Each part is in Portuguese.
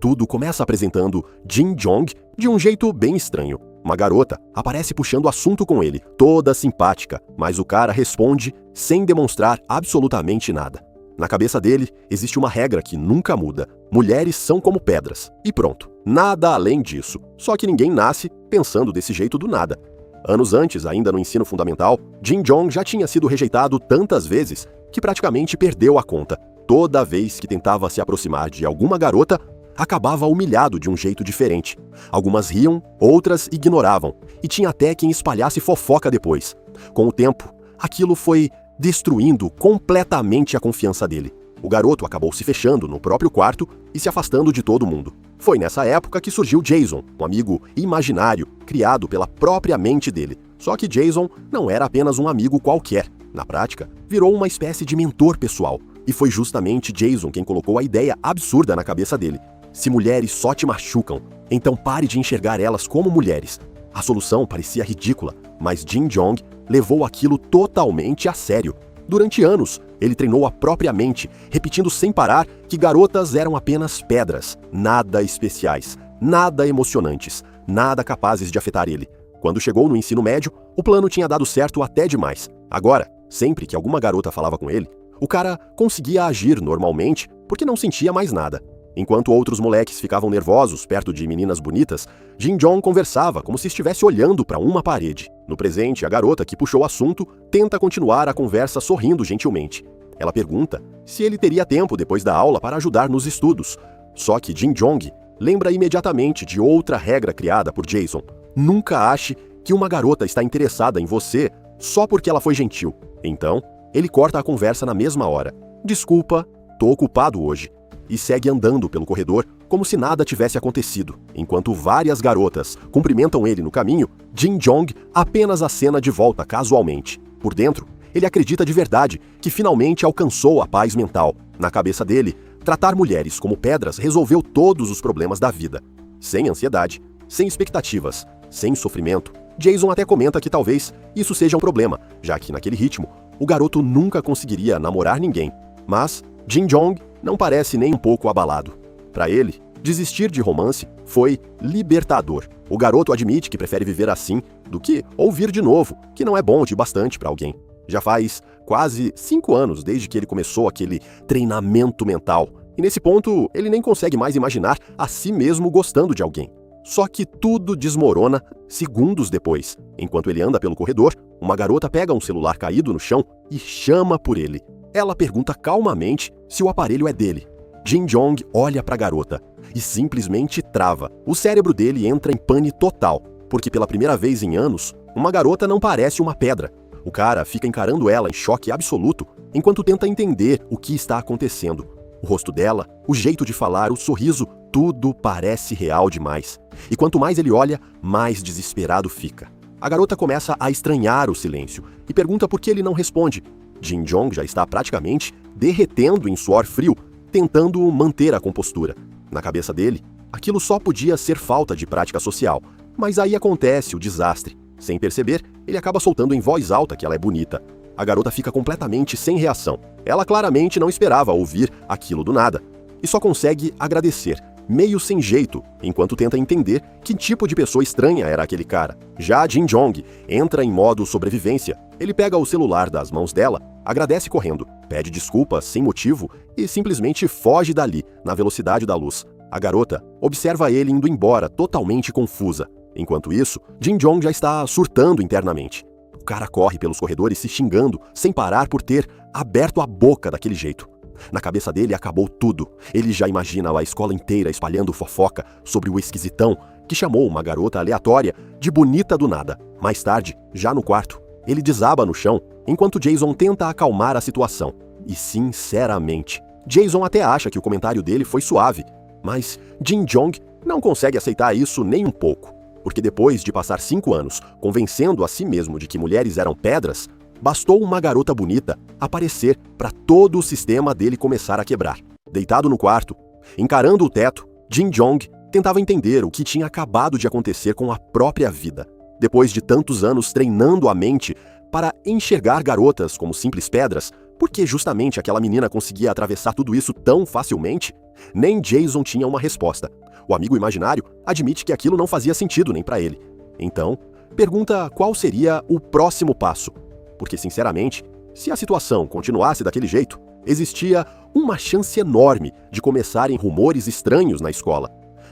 Tudo começa apresentando Jin Jong de um jeito bem estranho. Uma garota aparece puxando assunto com ele, toda simpática, mas o cara responde sem demonstrar absolutamente nada. Na cabeça dele, existe uma regra que nunca muda. Mulheres são como pedras. E pronto. Nada além disso. Só que ninguém nasce pensando desse jeito do nada. Anos antes, ainda no ensino fundamental, Jin Jong já tinha sido rejeitado tantas vezes que praticamente perdeu a conta. Toda vez que tentava se aproximar de alguma garota, acabava humilhado de um jeito diferente. Algumas riam, outras ignoravam, e tinha até quem espalhasse fofoca depois. Com o tempo, aquilo foi destruindo completamente a confiança dele. O garoto acabou se fechando no próprio quarto e se afastando de todo mundo. Foi nessa época que surgiu Jason, um amigo imaginário, criado pela própria mente dele. Só que Jason não era apenas um amigo qualquer. Na prática, virou uma espécie de mentor pessoal. E foi justamente Jason quem colocou a ideia absurda na cabeça dele. Se mulheres só te machucam, então pare de enxergar elas como mulheres. A solução parecia ridícula, mas Jin Jong levou aquilo totalmente a sério. Durante anos, ele treinou a própria mente, repetindo sem parar que garotas eram apenas pedras, nada especiais, nada emocionantes, nada capazes de afetar ele. Quando chegou no ensino médio, o plano tinha dado certo até demais. Agora, sempre que alguma garota falava com ele, o cara conseguia agir normalmente porque não sentia mais nada. Enquanto outros moleques ficavam nervosos perto de meninas bonitas, Jin Jong conversava como se estivesse olhando para uma parede. No presente, a garota que puxou o assunto tenta continuar a conversa sorrindo gentilmente. Ela pergunta se ele teria tempo depois da aula para ajudar nos estudos. Só que Jin Jong lembra imediatamente de outra regra criada por Jason. Nunca ache que uma garota está interessada em você só porque ela foi gentil. Então, ele corta a conversa na mesma hora. Desculpa, tô ocupado hoje. E segue andando pelo corredor como se nada tivesse acontecido. Enquanto várias garotas cumprimentam ele no caminho, Jin Jong apenas acena de volta casualmente. Por dentro, ele acredita de verdade que finalmente alcançou a paz mental. Na cabeça dele, tratar mulheres como pedras resolveu todos os problemas da vida. Sem ansiedade, sem expectativas, sem sofrimento. Jason até comenta que talvez isso seja um problema, já que naquele ritmo, o garoto nunca conseguiria namorar ninguém. Mas Jin Jong não parece nem um pouco abalado. Para ele, desistir de romance foi libertador. O garoto admite que prefere viver assim do que ouvir de novo, que não é bom de bastante para alguém. Já faz quase 5 anos desde que ele começou aquele treinamento mental. E nesse ponto, ele nem consegue mais imaginar a si mesmo gostando de alguém. Só que tudo desmorona segundos depois. Enquanto ele anda pelo corredor, uma garota pega um celular caído no chão e chama por ele. Ela pergunta calmamente se o aparelho é dele. Jin Jong olha para a garota e simplesmente trava. O cérebro dele entra em pane total, porque pela primeira vez em anos, uma garota não parece uma pedra. O cara fica encarando ela em choque absoluto, enquanto tenta entender o que está acontecendo. O rosto dela, o jeito de falar, o sorriso, tudo parece real demais. E quanto mais ele olha, mais desesperado fica. A garota começa a estranhar o silêncio e pergunta por que ele não responde. Jin Jong já está praticamente derretendo em suor frio, tentando manter a compostura. Na cabeça dele, aquilo só podia ser falta de prática social. Mas aí acontece o desastre. Sem perceber, ele acaba soltando em voz alta que ela é bonita. A garota fica completamente sem reação. Ela claramente não esperava ouvir aquilo do nada. E só consegue agradecer, meio sem jeito, enquanto tenta entender que tipo de pessoa estranha era aquele cara. Já Jin Jong entra em modo sobrevivência. Ele pega o celular das mãos dela, agradece correndo, pede desculpas sem motivo e simplesmente foge dali, na velocidade da luz. A garota observa ele indo embora, totalmente confusa. Enquanto isso, Jin Jong já está surtando internamente. O cara corre pelos corredores se xingando, sem parar por ter aberto a boca daquele jeito. Na cabeça dele acabou tudo. Ele já imagina a escola inteira espalhando fofoca sobre o esquisitão que chamou uma garota aleatória de bonita do nada. Mais tarde, já no quarto, ele desaba no chão, enquanto Jason tenta acalmar a situação. E sinceramente, Jason até acha que o comentário dele foi suave, mas Jin Jong não consegue aceitar isso nem um pouco. Porque depois de passar 5 anos convencendo a si mesmo de que mulheres eram pedras, bastou uma garota bonita aparecer para todo o sistema dele começar a quebrar. Deitado no quarto, encarando o teto, Jin Jong tentava entender o que tinha acabado de acontecer com a própria vida. Depois de tantos anos treinando a mente para enxergar garotas como simples pedras, por que justamente aquela menina conseguia atravessar tudo isso tão facilmente? Nem Jason tinha uma resposta. O amigo imaginário admite que aquilo não fazia sentido nem para ele. Então, pergunta qual seria o próximo passo. Porque, sinceramente, se a situação continuasse daquele jeito, existia uma chance enorme de começarem rumores estranhos na escola.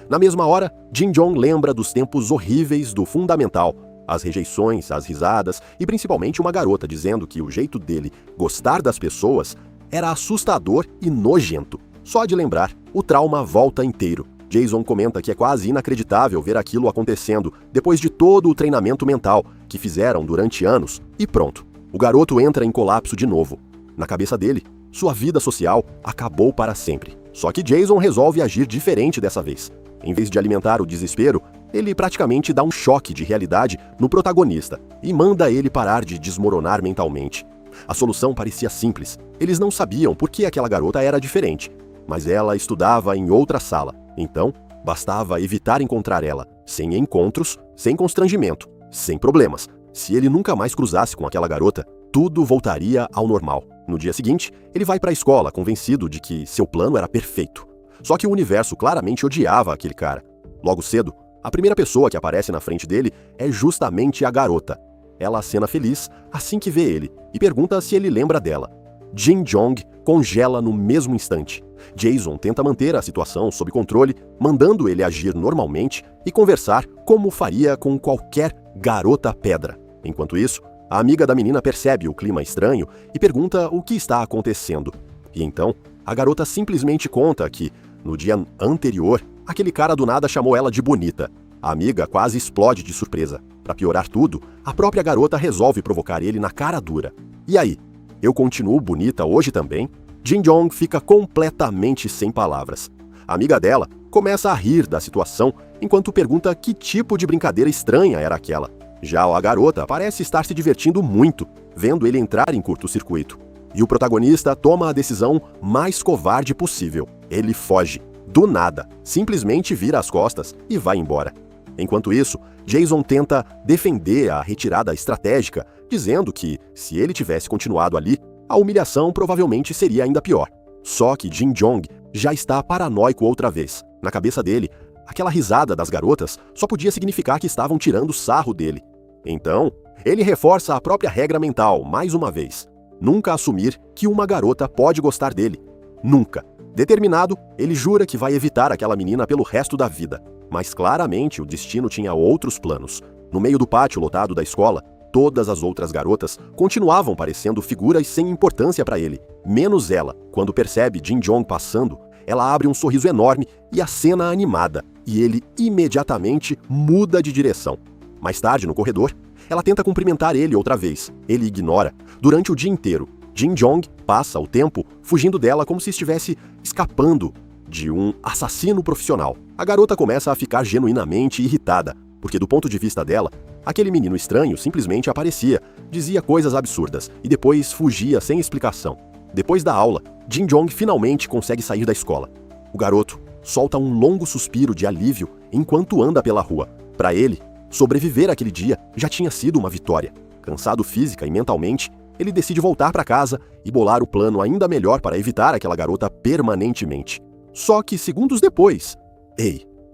Na mesma hora, Jin-Jong lembra dos tempos horríveis do fundamental, as rejeições, as risadas e principalmente uma garota dizendo que o jeito dele gostar das pessoas era assustador e nojento. Só de lembrar, o trauma volta inteiro. Jason comenta que é quase inacreditável ver aquilo acontecendo depois de todo o treinamento mental que fizeram durante anos e pronto. O garoto entra em colapso de novo. Na cabeça dele, sua vida social acabou para sempre. Só que Jason resolve agir diferente dessa vez. Em vez de alimentar o desespero, ele praticamente dá um choque de realidade no protagonista e manda ele parar de desmoronar mentalmente. A solução parecia simples. Eles não sabiam por que aquela garota era diferente, mas ela estudava em outra sala. Então, bastava evitar encontrar ela, sem encontros, sem constrangimento, sem problemas. Se ele nunca mais cruzasse com aquela garota, tudo voltaria ao normal. No dia seguinte, ele vai para a escola convencido de que seu plano era perfeito. Só que o universo claramente odiava aquele cara. Logo cedo, a primeira pessoa que aparece na frente dele é justamente a garota. Ela acena feliz assim que vê ele e pergunta se ele lembra dela. Jin-Jong congela no mesmo instante. Jason tenta manter a situação sob controle, mandando ele agir normalmente e conversar como faria com qualquer garota pedra. Enquanto isso, a amiga da menina percebe o clima estranho e pergunta o que está acontecendo. E então, a garota simplesmente conta que, no dia anterior, aquele cara do nada chamou ela de bonita. A amiga quase explode de surpresa. Para piorar tudo, a própria garota resolve provocar ele na cara dura. E aí? Eu continuo bonita hoje também? Jin-Jong fica completamente sem palavras. A amiga dela começa a rir da situação enquanto pergunta que tipo de brincadeira estranha era aquela. Já a garota parece estar se divertindo muito, vendo ele entrar em curto-circuito. E o protagonista toma a decisão mais covarde possível. Ele foge. Do nada. Simplesmente vira as costas e vai embora. Enquanto isso, Jason tenta defender a retirada estratégica, dizendo que, se ele tivesse continuado ali, a humilhação provavelmente seria ainda pior. Só que Jin-Jong já está paranoico outra vez. Na cabeça dele, aquela risada das garotas só podia significar que estavam tirando sarro dele. Então, ele reforça a própria regra mental, mais uma vez. Nunca assumir que uma garota pode gostar dele. Nunca. Determinado, ele jura que vai evitar aquela menina pelo resto da vida. Mas claramente o destino tinha outros planos. No meio do pátio lotado da escola, todas as outras garotas continuavam parecendo figuras sem importância para ele. Menos ela. Quando percebe Jin-Jong passando, ela abre um sorriso enorme e acena animada. E ele imediatamente muda de direção. Mais tarde, no corredor, ela tenta cumprimentar ele outra vez. Ele ignora. Durante o dia inteiro, Jin-Jong passa o tempo fugindo dela como se estivesse escapando de um assassino profissional. A garota começa a ficar genuinamente irritada, porque do ponto de vista dela, aquele menino estranho simplesmente aparecia, dizia coisas absurdas e depois fugia sem explicação. Depois da aula, Jin-Jong finalmente consegue sair da escola. O garoto solta um longo suspiro de alívio enquanto anda pela rua. Para ele, sobreviver aquele dia já tinha sido uma vitória. Cansado física e mentalmente, ele decide voltar para casa e bolar o plano ainda melhor para evitar aquela garota permanentemente. Só que segundos depois,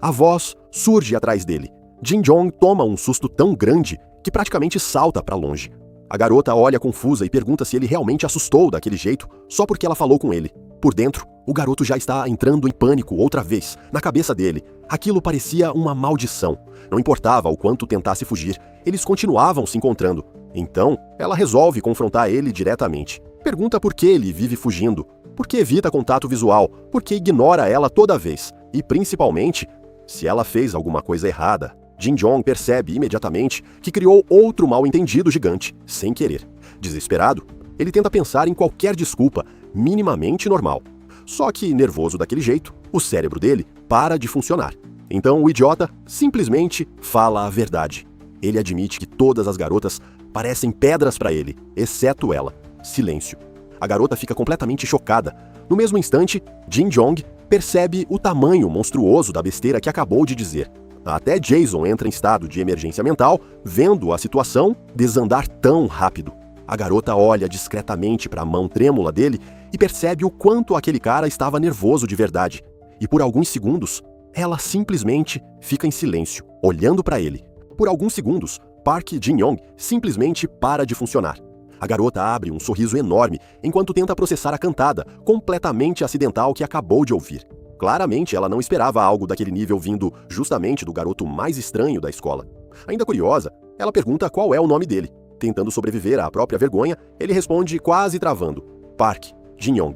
a voz surge atrás dele. Jin-Jong toma um susto tão grande que praticamente salta para longe. A garota olha confusa e pergunta se ele realmente assustou daquele jeito só porque ela falou com ele. Por dentro, o garoto já está entrando em pânico outra vez. Na cabeça dele, aquilo parecia uma maldição. Não importava o quanto tentasse fugir, eles continuavam se encontrando. Então, ela resolve confrontar ele diretamente. Pergunta por que ele vive fugindo, por que evita contato visual, por que ignora ela toda vez. E, principalmente, se ela fez alguma coisa errada. Jin-Jong percebe imediatamente que criou outro mal-entendido gigante, sem querer. Desesperado, ele tenta pensar em qualquer desculpa minimamente normal. Só que, nervoso daquele jeito, o cérebro dele para de funcionar. Então o idiota simplesmente fala a verdade. Ele admite que todas as garotas parecem pedras para ele, exceto ela. Silêncio. A garota fica completamente chocada. No mesmo instante, Jin-Jong percebe o tamanho monstruoso da besteira que acabou de dizer. Até Jason entra em estado de emergência mental, vendo a situação desandar tão rápido. A garota olha discretamente para a mão trêmula dele e percebe o quanto aquele cara estava nervoso de verdade. e por alguns segundos, ela simplesmente fica em silêncio, olhando para ele. Por alguns segundos, Park Jin-young simplesmente para de funcionar. A garota abre um sorriso enorme enquanto tenta processar a cantada, completamente acidental que acabou de ouvir. Claramente, ela não esperava algo daquele nível vindo justamente do garoto mais estranho da escola. Ainda curiosa, ela pergunta qual é o nome dele. Tentando sobreviver à própria vergonha, ele responde quase travando: Park Jin-young.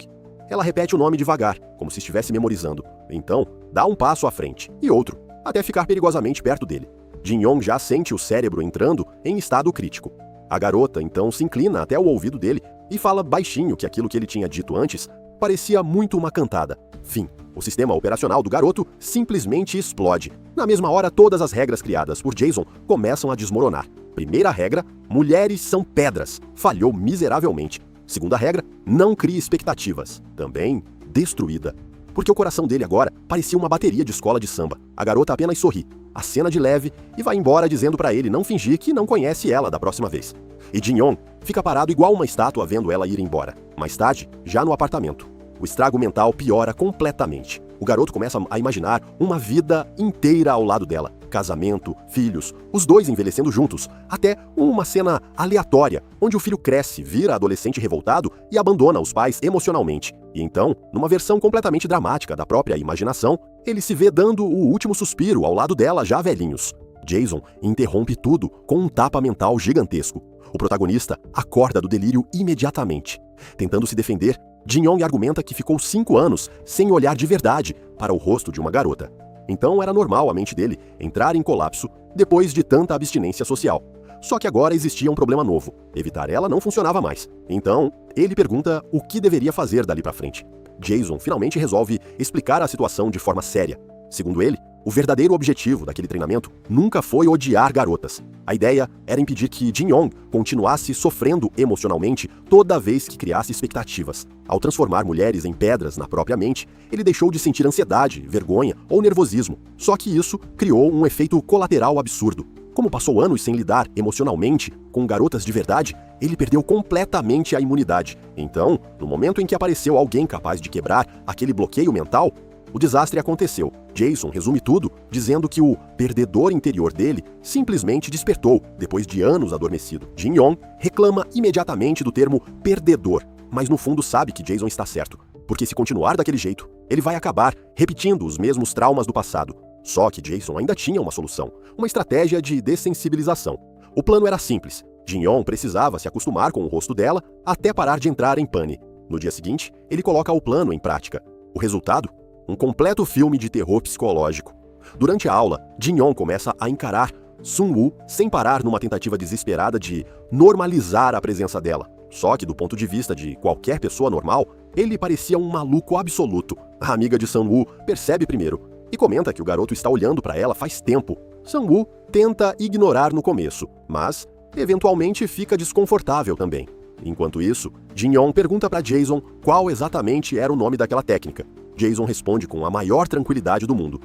Ela repete o nome devagar, como se estivesse memorizando. Então, dá um passo à frente, e outro, até ficar perigosamente perto dele. Jin-young já sente o cérebro entrando em estado crítico. A garota, então, se inclina até o ouvido dele e fala baixinho que aquilo que ele tinha dito antes parecia muito uma cantada. Fim. O sistema operacional do garoto simplesmente explode. Na mesma hora, todas as regras criadas por Jason começam a desmoronar. Primeira regra, mulheres são pedras. Falhou miseravelmente. Segunda regra, não crie expectativas. Também destruída. Porque o coração dele agora parecia uma bateria de escola de samba. A garota apenas sorri, acena de leve e vai embora dizendo para ele não fingir que não conhece ela da próxima vez. E Jin-young fica parado igual uma estátua vendo ela ir embora. Mais tarde, já no apartamento, o estrago mental piora completamente. O garoto começa a imaginar uma vida inteira ao lado dela. Casamento, filhos, os dois envelhecendo juntos, até uma cena aleatória, onde o filho cresce, vira adolescente revoltado e abandona os pais emocionalmente. E então, numa versão completamente dramática da própria imaginação, ele se vê dando o último suspiro ao lado dela já velhinhos. Jason interrompe tudo com um tapa mental gigantesco. O protagonista acorda do delírio imediatamente. Tentando se defender, Jin-young argumenta que ficou 5 anos sem olhar de verdade para o rosto de uma garota. Então era normal a mente dele entrar em colapso depois de tanta abstinência social. Só que agora existia um problema novo. Evitar ela não funcionava mais. Então, ele pergunta o que deveria fazer dali para frente. Jason finalmente resolve explicar a situação de forma séria. Segundo ele, o verdadeiro objetivo daquele treinamento nunca foi odiar garotas. A ideia era impedir que Jin-young continuasse sofrendo emocionalmente toda vez que criasse expectativas. Ao transformar mulheres em pedras na própria mente, ele deixou de sentir ansiedade, vergonha ou nervosismo. Só que isso criou um efeito colateral absurdo. Como passou anos sem lidar emocionalmente com garotas de verdade, ele perdeu completamente a imunidade. Então, no momento em que apareceu alguém capaz de quebrar aquele bloqueio mental, o desastre aconteceu. Jason resume tudo dizendo que o perdedor interior dele simplesmente despertou depois de anos adormecido. Jin-young reclama imediatamente do termo perdedor, mas no fundo sabe que Jason está certo, porque se continuar daquele jeito, ele vai acabar repetindo os mesmos traumas do passado. Só que Jason ainda tinha uma solução, uma estratégia de dessensibilização. O plano era simples. Jin-young precisava se acostumar com o rosto dela até parar de entrar em pane. No dia seguinte, ele coloca o plano em prática. O resultado? Um completo filme de terror psicológico. Durante a aula, Jin-young começa a encarar Sun-woo sem parar numa tentativa desesperada de normalizar a presença dela. Só que do ponto de vista de qualquer pessoa normal, ele parecia um maluco absoluto. A amiga de Sun-woo percebe primeiro e comenta que o garoto está olhando para ela faz tempo. Sun-woo tenta ignorar no começo, mas eventualmente fica desconfortável também. Enquanto isso, Jin-young pergunta para Jason qual exatamente era o nome daquela técnica. Jason responde com a maior tranquilidade do mundo: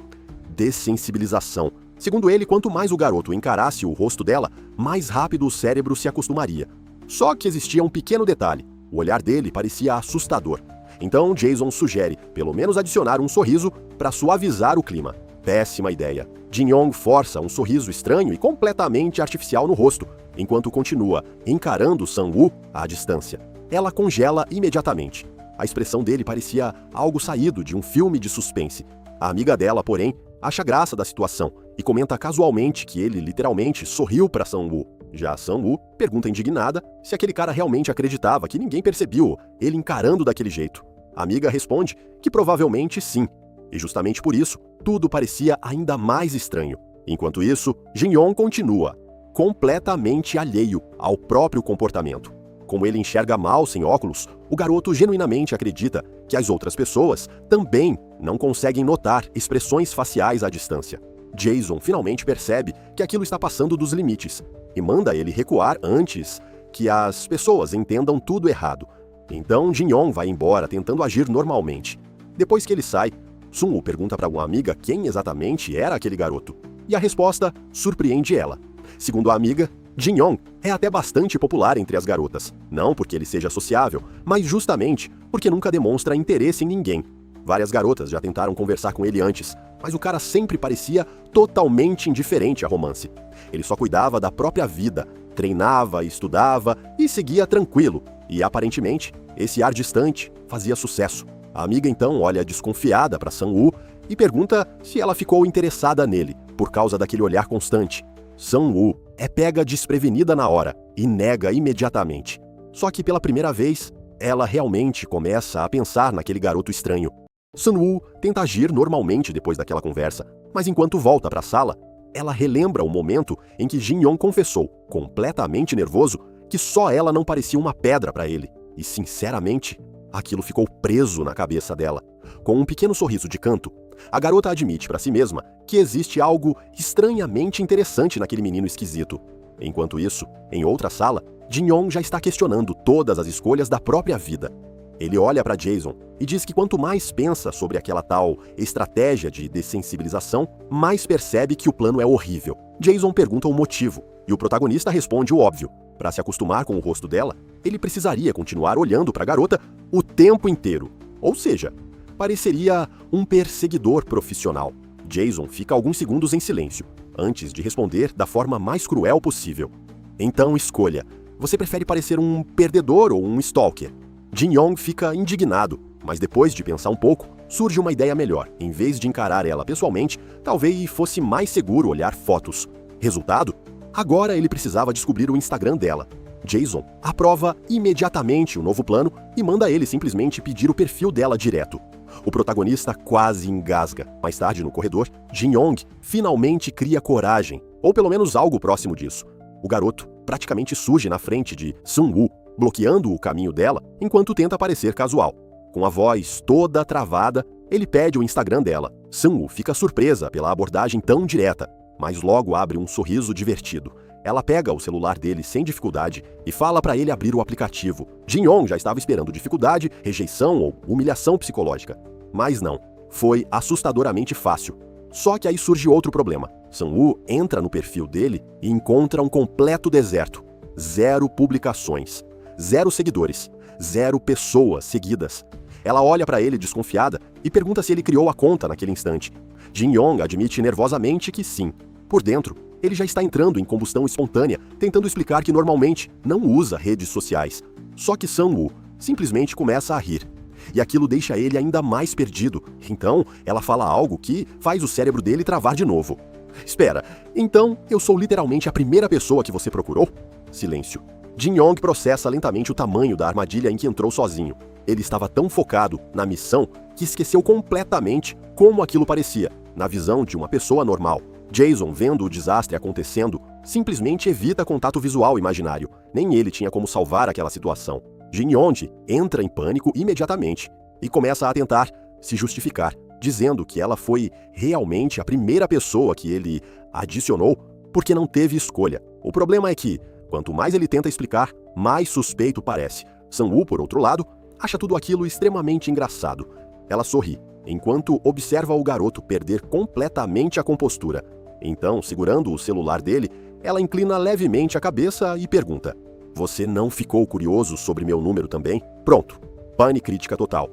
dessensibilização. Segundo ele, quanto mais o garoto encarasse o rosto dela, mais rápido o cérebro se acostumaria. Só que existia um pequeno detalhe: o olhar dele parecia assustador. Então Jason sugere, pelo menos, adicionar um sorriso para suavizar o clima. Péssima ideia. Jin-young força um sorriso estranho e completamente artificial no rosto, enquanto continua encarando Sun-woo à distância. Ela congela imediatamente. A expressão dele parecia algo saído de um filme de suspense. A amiga dela, porém, acha graça da situação e comenta casualmente que ele literalmente sorriu para Sun-woo. Já Sun-woo pergunta indignada se aquele cara realmente acreditava que ninguém percebeu ele encarando daquele jeito. A amiga responde que provavelmente sim. E justamente por isso, tudo parecia ainda mais estranho. Enquanto isso, Jin-young continua, completamente alheio ao próprio comportamento. Como ele enxerga mal sem óculos, o garoto genuinamente acredita que as outras pessoas também não conseguem notar expressões faciais à distância. Jason finalmente percebe que aquilo está passando dos limites e manda ele recuar antes que as pessoas entendam tudo errado. Então Jin-young vai embora tentando agir normalmente. Depois que ele sai, Sun-woo pergunta para uma amiga quem exatamente era aquele garoto. E a resposta surpreende ela. Segundo a amiga, Jin-young é até bastante popular entre as garotas. Não porque ele seja sociável, mas justamente porque nunca demonstra interesse em ninguém. Várias garotas já tentaram conversar com ele antes, mas o cara sempre parecia totalmente indiferente a romance. Ele só cuidava da própria vida, treinava, estudava e seguia tranquilo. E aparentemente, esse ar distante fazia sucesso. A amiga então olha desconfiada para Sang-woo e pergunta se ela ficou interessada nele, por causa daquele olhar constante. Sang-woo é pega desprevenida na hora e nega imediatamente. Só que pela primeira vez, ela realmente começa a pensar naquele garoto estranho. Sang-woo tenta agir normalmente depois daquela conversa, mas enquanto volta para a sala, ela relembra o momento em que Jin-young confessou, completamente nervoso, que só ela não parecia uma pedra para ele. E sinceramente, aquilo ficou preso na cabeça dela. Com um pequeno sorriso de canto, a garota admite para si mesma que existe algo estranhamente interessante naquele menino esquisito. Enquanto isso, em outra sala, Jin-young já está questionando todas as escolhas da própria vida. Ele olha para Jason e diz que quanto mais pensa sobre aquela tal estratégia de dessensibilização, mais percebe que o plano é horrível. Jason pergunta o motivo, e o protagonista responde o óbvio. Para se acostumar com o rosto dela, ele precisaria continuar olhando para a garota o tempo inteiro. Ou seja, pareceria um perseguidor profissional. Jason fica alguns segundos em silêncio, antes de responder da forma mais cruel possível. Então escolha, você prefere parecer um perdedor ou um stalker? Jin-young fica indignado, mas depois de pensar um pouco, surge uma ideia melhor. Em vez de encarar ela pessoalmente, talvez fosse mais seguro olhar fotos. Resultado? Agora ele precisava descobrir o Instagram dela. Jason aprova imediatamente o novo plano e manda ele simplesmente pedir o perfil dela direto. O protagonista quase engasga. Mais tarde, no corredor, Jin-young finalmente cria coragem, ou pelo menos algo próximo disso. O garoto praticamente surge na frente de Sang-woo, bloqueando o caminho dela enquanto tenta parecer casual. Com a voz toda travada, ele pede o Instagram dela. Sang-woo fica surpresa pela abordagem tão direta, mas logo abre um sorriso divertido. Ela pega o celular dele sem dificuldade e fala para ele abrir o aplicativo. Jin-young já estava esperando dificuldade, rejeição ou humilhação psicológica. Mas não, foi assustadoramente fácil. Só que aí surge outro problema. Sang-woo entra no perfil dele e encontra um completo deserto. 0 publicações. 0 seguidores, 0 pessoas seguidas. Ela olha para ele desconfiada e pergunta se ele criou a conta naquele instante. Jin-young admite nervosamente que sim. Por dentro, ele já está entrando em combustão espontânea, tentando explicar que normalmente não usa redes sociais. Só que Sang-woo simplesmente começa a rir. E aquilo deixa ele ainda mais perdido. Então, ela fala algo que faz o cérebro dele travar de novo. Espera, então eu sou literalmente a primeira pessoa que você procurou? Silêncio. Jin-young processa lentamente o tamanho da armadilha em que entrou sozinho. Ele estava tão focado na missão que esqueceu completamente como aquilo parecia, na visão de uma pessoa normal. Jason, vendo o desastre acontecendo, simplesmente evita contato visual imaginário. Nem ele tinha como salvar aquela situação. Jin-young entra em pânico imediatamente e começa a tentar se justificar, dizendo que ela foi realmente a primeira pessoa que ele adicionou porque não teve escolha. O problema é que, quanto mais ele tenta explicar, mais suspeito parece. Sang-woo, por outro lado, acha tudo aquilo extremamente engraçado. Ela sorri, enquanto observa o garoto perder completamente a compostura. Então, segurando o celular dele, ela inclina levemente a cabeça e pergunta: "Você não ficou curioso sobre meu número também?" Pronto. Pane crítica total.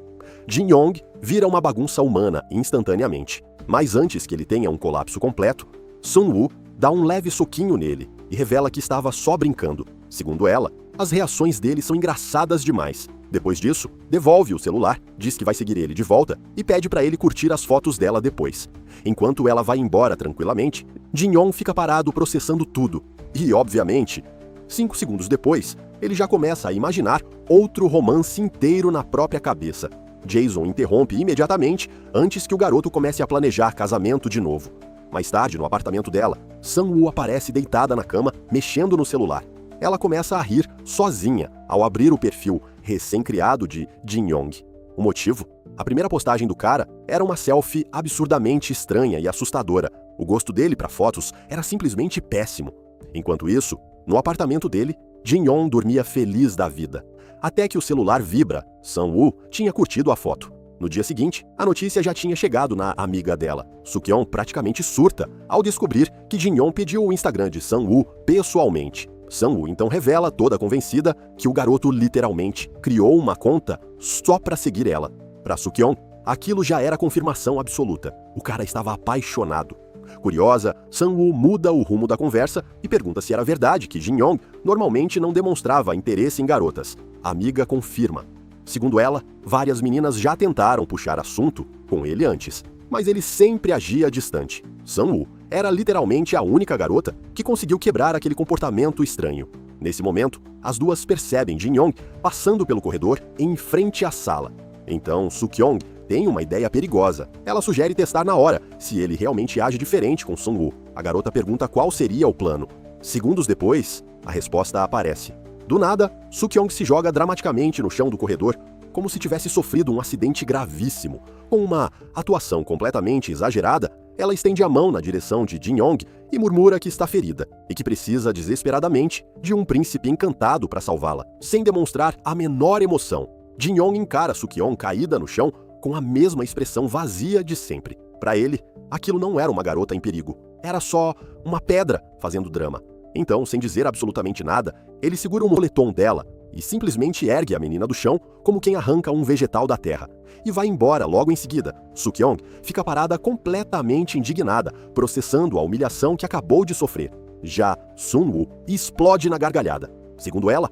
Jin-young vira uma bagunça humana instantaneamente. Mas antes que ele tenha um colapso completo, Sang-woo dá um leve soquinho nele e revela que estava só brincando. Segundo ela, as reações dele são engraçadas demais. Depois disso, devolve o celular, diz que vai seguir ele de volta e pede para ele curtir as fotos dela depois. Enquanto ela vai embora tranquilamente, Jin-young fica parado processando tudo. E, obviamente, 5 segundos depois, ele já começa a imaginar outro romance inteiro na própria cabeça. Jason interrompe imediatamente antes que o garoto comece a planejar casamento de novo. Mais tarde, no apartamento dela, Sang-woo aparece deitada na cama, mexendo no celular. Ela começa a rir sozinha ao abrir o perfil recém-criado de Jin-young. O motivo? A primeira postagem do cara era uma selfie absurdamente estranha e assustadora. O gosto dele para fotos era simplesmente péssimo. Enquanto isso, no apartamento dele, Jin-young dormia feliz da vida. Até que o celular vibra. Sang-woo tinha curtido a foto. No dia seguinte, a notícia já tinha chegado na amiga dela. Suk-yeon praticamente surta ao descobrir que Jin-young pediu o Instagram de Sang-woo pessoalmente. Sang-woo então revela, toda convencida, que o garoto literalmente criou uma conta só para seguir ela. Para Suk-yeon, aquilo já era confirmação absoluta. O cara estava apaixonado. Curiosa, Sun-woo muda o rumo da conversa e pergunta se era verdade que Jin-yong normalmente não demonstrava interesse em garotas. A amiga confirma. Segundo ela, várias meninas já tentaram puxar assunto com ele antes, mas ele sempre agia distante. Sun-woo era literalmente a única garota que conseguiu quebrar aquele comportamento estranho. Nesse momento, as duas percebem Jin-yong passando pelo corredor em frente à sala. Então, Suk-yong tem uma ideia perigosa. Ela sugere testar na hora se ele realmente age diferente com Sun-woo. A garota pergunta qual seria o plano. Segundos depois, a resposta aparece. Do nada, Suk-yong se joga dramaticamente no chão do corredor, como se tivesse sofrido um acidente gravíssimo. Com uma atuação completamente exagerada, ela estende a mão na direção de Jin-yong e murmura que está ferida e que precisa desesperadamente de um príncipe encantado para salvá-la, sem demonstrar a menor emoção. Jin-yong encara Suk-yong caída no chão com a mesma expressão vazia de sempre. Para ele, aquilo não era uma garota em perigo, era só uma pedra fazendo drama. Então, sem dizer absolutamente nada, ele segura o moletom dela e simplesmente ergue a menina do chão como quem arranca um vegetal da terra. E vai embora logo em seguida. Suk-yong fica parada completamente indignada, processando a humilhação que acabou de sofrer. Já Sun-woo explode na gargalhada. Segundo ela,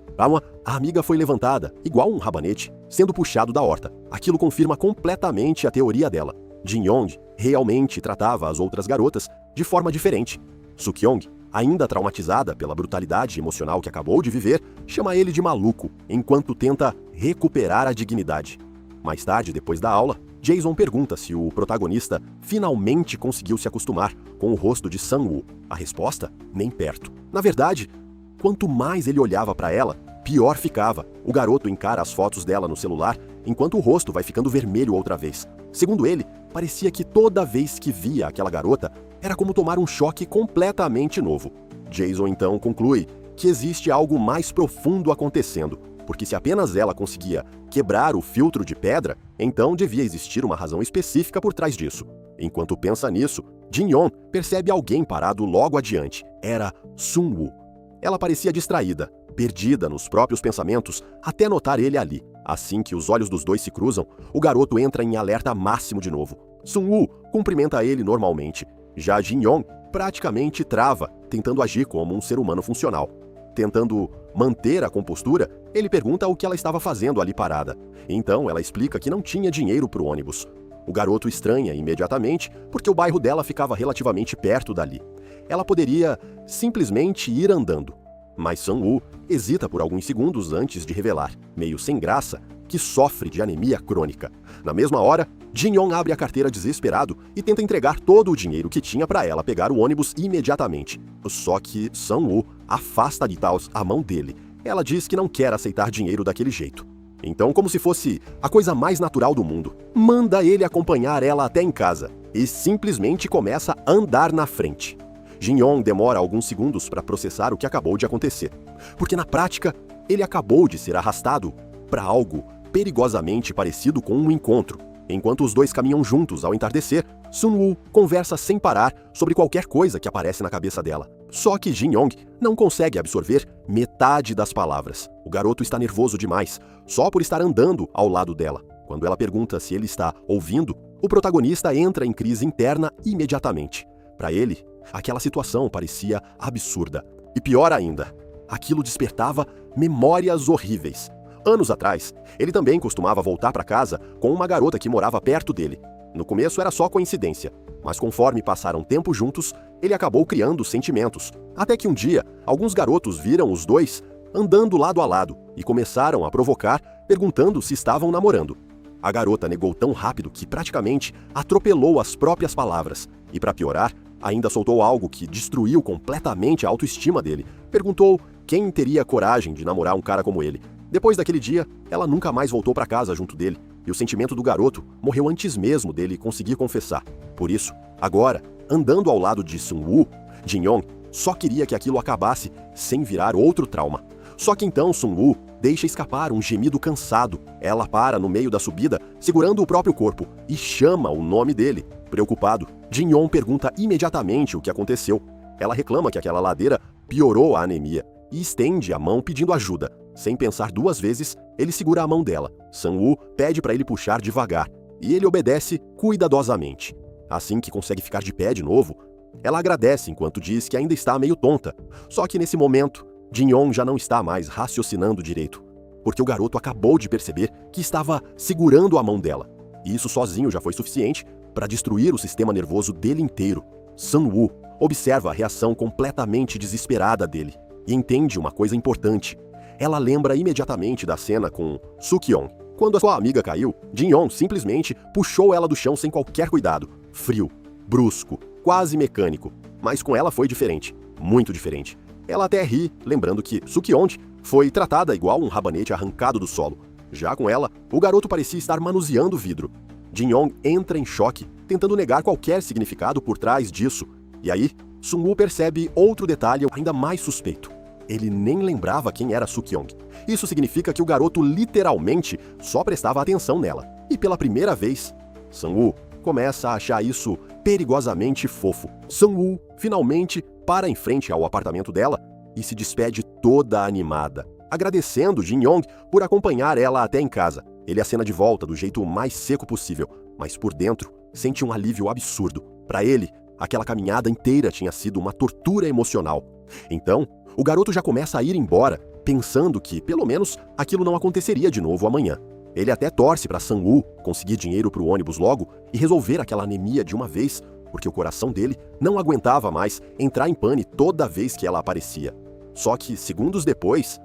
a amiga foi levantada, igual um rabanete, sendo puxado da horta. Aquilo confirma completamente a teoria dela. Jin-yong realmente tratava as outras garotas de forma diferente. Suk-yong, ainda traumatizada pela brutalidade emocional que acabou de viver, chama ele de maluco, enquanto tenta recuperar a dignidade. Mais tarde, depois da aula, Jason pergunta se o protagonista finalmente conseguiu se acostumar com o rosto de Sun-woo. A resposta? Nem perto. Na verdade, quanto mais ele olhava para ela, pior ficava. O garoto encara as fotos dela no celular, enquanto o rosto vai ficando vermelho outra vez. Segundo ele, parecia que toda vez que via aquela garota, era como tomar um choque completamente novo. Jason então conclui que existe algo mais profundo acontecendo, porque se apenas ela conseguia quebrar o filtro de pedra, então devia existir uma razão específica por trás disso. Enquanto pensa nisso, Jin-yong percebe alguém parado logo adiante. Era Sun-woo. Ela parecia distraída, perdida nos próprios pensamentos, até notar ele ali. Assim que os olhos dos dois se cruzam, o garoto entra em alerta máximo de novo. Sun-woo cumprimenta ele normalmente. Já Jin-yong praticamente trava, tentando agir como um ser humano funcional. Tentando manter a compostura, ele pergunta o que ela estava fazendo ali parada. Então ela explica que não tinha dinheiro para o ônibus. O garoto estranha imediatamente porque o bairro dela ficava relativamente perto dali. Ela poderia simplesmente ir andando. Mas Sun-woo hesita por alguns segundos antes de revelar, meio sem graça, que sofre de anemia crônica. Na mesma hora, Jin-yong abre a carteira desesperado e tenta entregar todo o dinheiro que tinha para ela pegar o ônibus imediatamente. Só que Sun-woo afasta de tal a mão dele. Ela diz que não quer aceitar dinheiro daquele jeito. Então, como se fosse a coisa mais natural do mundo, manda ele acompanhar ela até em casa e simplesmente começa a andar na frente. Jin-yong demora alguns segundos para processar o que acabou de acontecer, porque na prática, ele acabou de ser arrastado para algo perigosamente parecido com um encontro. Enquanto os dois caminham juntos ao entardecer, Sun-woo conversa sem parar sobre qualquer coisa que aparece na cabeça dela. Só que Jin-yong não consegue absorver metade das palavras. O garoto está nervoso demais, só por estar andando ao lado dela. Quando ela pergunta se ele está ouvindo, o protagonista entra em crise interna imediatamente. Para ele, aquela situação parecia absurda. E pior ainda, aquilo despertava memórias horríveis. Anos atrás, ele também costumava voltar para casa com uma garota que morava perto dele. No começo era só coincidência, mas conforme passaram tempo juntos, ele acabou criando sentimentos. Até que um dia, alguns garotos viram os dois andando lado a lado e começaram a provocar, perguntando se estavam namorando. A garota negou tão rápido que praticamente atropelou as próprias palavras. E para piorar, ainda soltou algo que destruiu completamente a autoestima dele. Perguntou quem teria coragem de namorar um cara como ele. Depois daquele dia, ela nunca mais voltou para casa junto dele, e o sentimento do garoto morreu antes mesmo dele conseguir confessar. Por isso, agora, andando ao lado de Sun-woo, Jin-yong só queria que aquilo acabasse sem virar outro trauma. Só que então Sun-woo deixa escapar um gemido cansado. Ela para no meio da subida, segurando o próprio corpo, e chama o nome dele. Preocupado, Jin-yong pergunta imediatamente o que aconteceu. Ela reclama que aquela ladeira piorou a anemia e estende a mão pedindo ajuda. Sem pensar duas vezes, ele segura a mão dela. Sun-woo pede para ele puxar devagar e ele obedece cuidadosamente. Assim que consegue ficar de pé de novo, ela agradece enquanto diz que ainda está meio tonta. Só que nesse momento, Jin-Yong já não está mais raciocinando direito, porque o garoto acabou de perceber que estava segurando a mão dela. E isso sozinho já foi suficiente para destruir o sistema nervoso dele inteiro. Sun-woo observa a reação completamente desesperada dele e entende uma coisa importante. Ela lembra imediatamente da cena com Suk-yeon. Quando a sua amiga caiu, Jin-Yong simplesmente puxou ela do chão sem qualquer cuidado. Frio, brusco, quase mecânico. Mas com ela foi diferente, muito diferente. Ela até ri, lembrando que Suk-yeon foi tratada igual um rabanete arrancado do solo. Já com ela, o garoto parecia estar manuseando o vidro. Jin-Yong entra em choque, tentando negar qualquer significado por trás disso. E aí, Sun-woo percebe outro detalhe ainda mais suspeito. Ele nem lembrava quem era Suk-yeon. Isso significa que o garoto literalmente só prestava atenção nela. E pela primeira vez, Sun-woo começa a achar isso perigosamente fofo. Sun-woo finalmente para em frente ao apartamento dela e se despede toda animada, agradecendo Jin-Yong por acompanhar ela até em casa. Ele acena de volta do jeito mais seco possível, mas por dentro sente um alívio absurdo. Para ele, aquela caminhada inteira tinha sido uma tortura emocional. Então, o garoto já começa a ir embora, pensando que, pelo menos, aquilo não aconteceria de novo amanhã. Ele até torce para Sun-woo conseguir dinheiro para o ônibus logo e resolver aquela anemia de uma vez, porque o coração dele não aguentava mais entrar em pane toda vez que ela aparecia. Só que, segundos depois,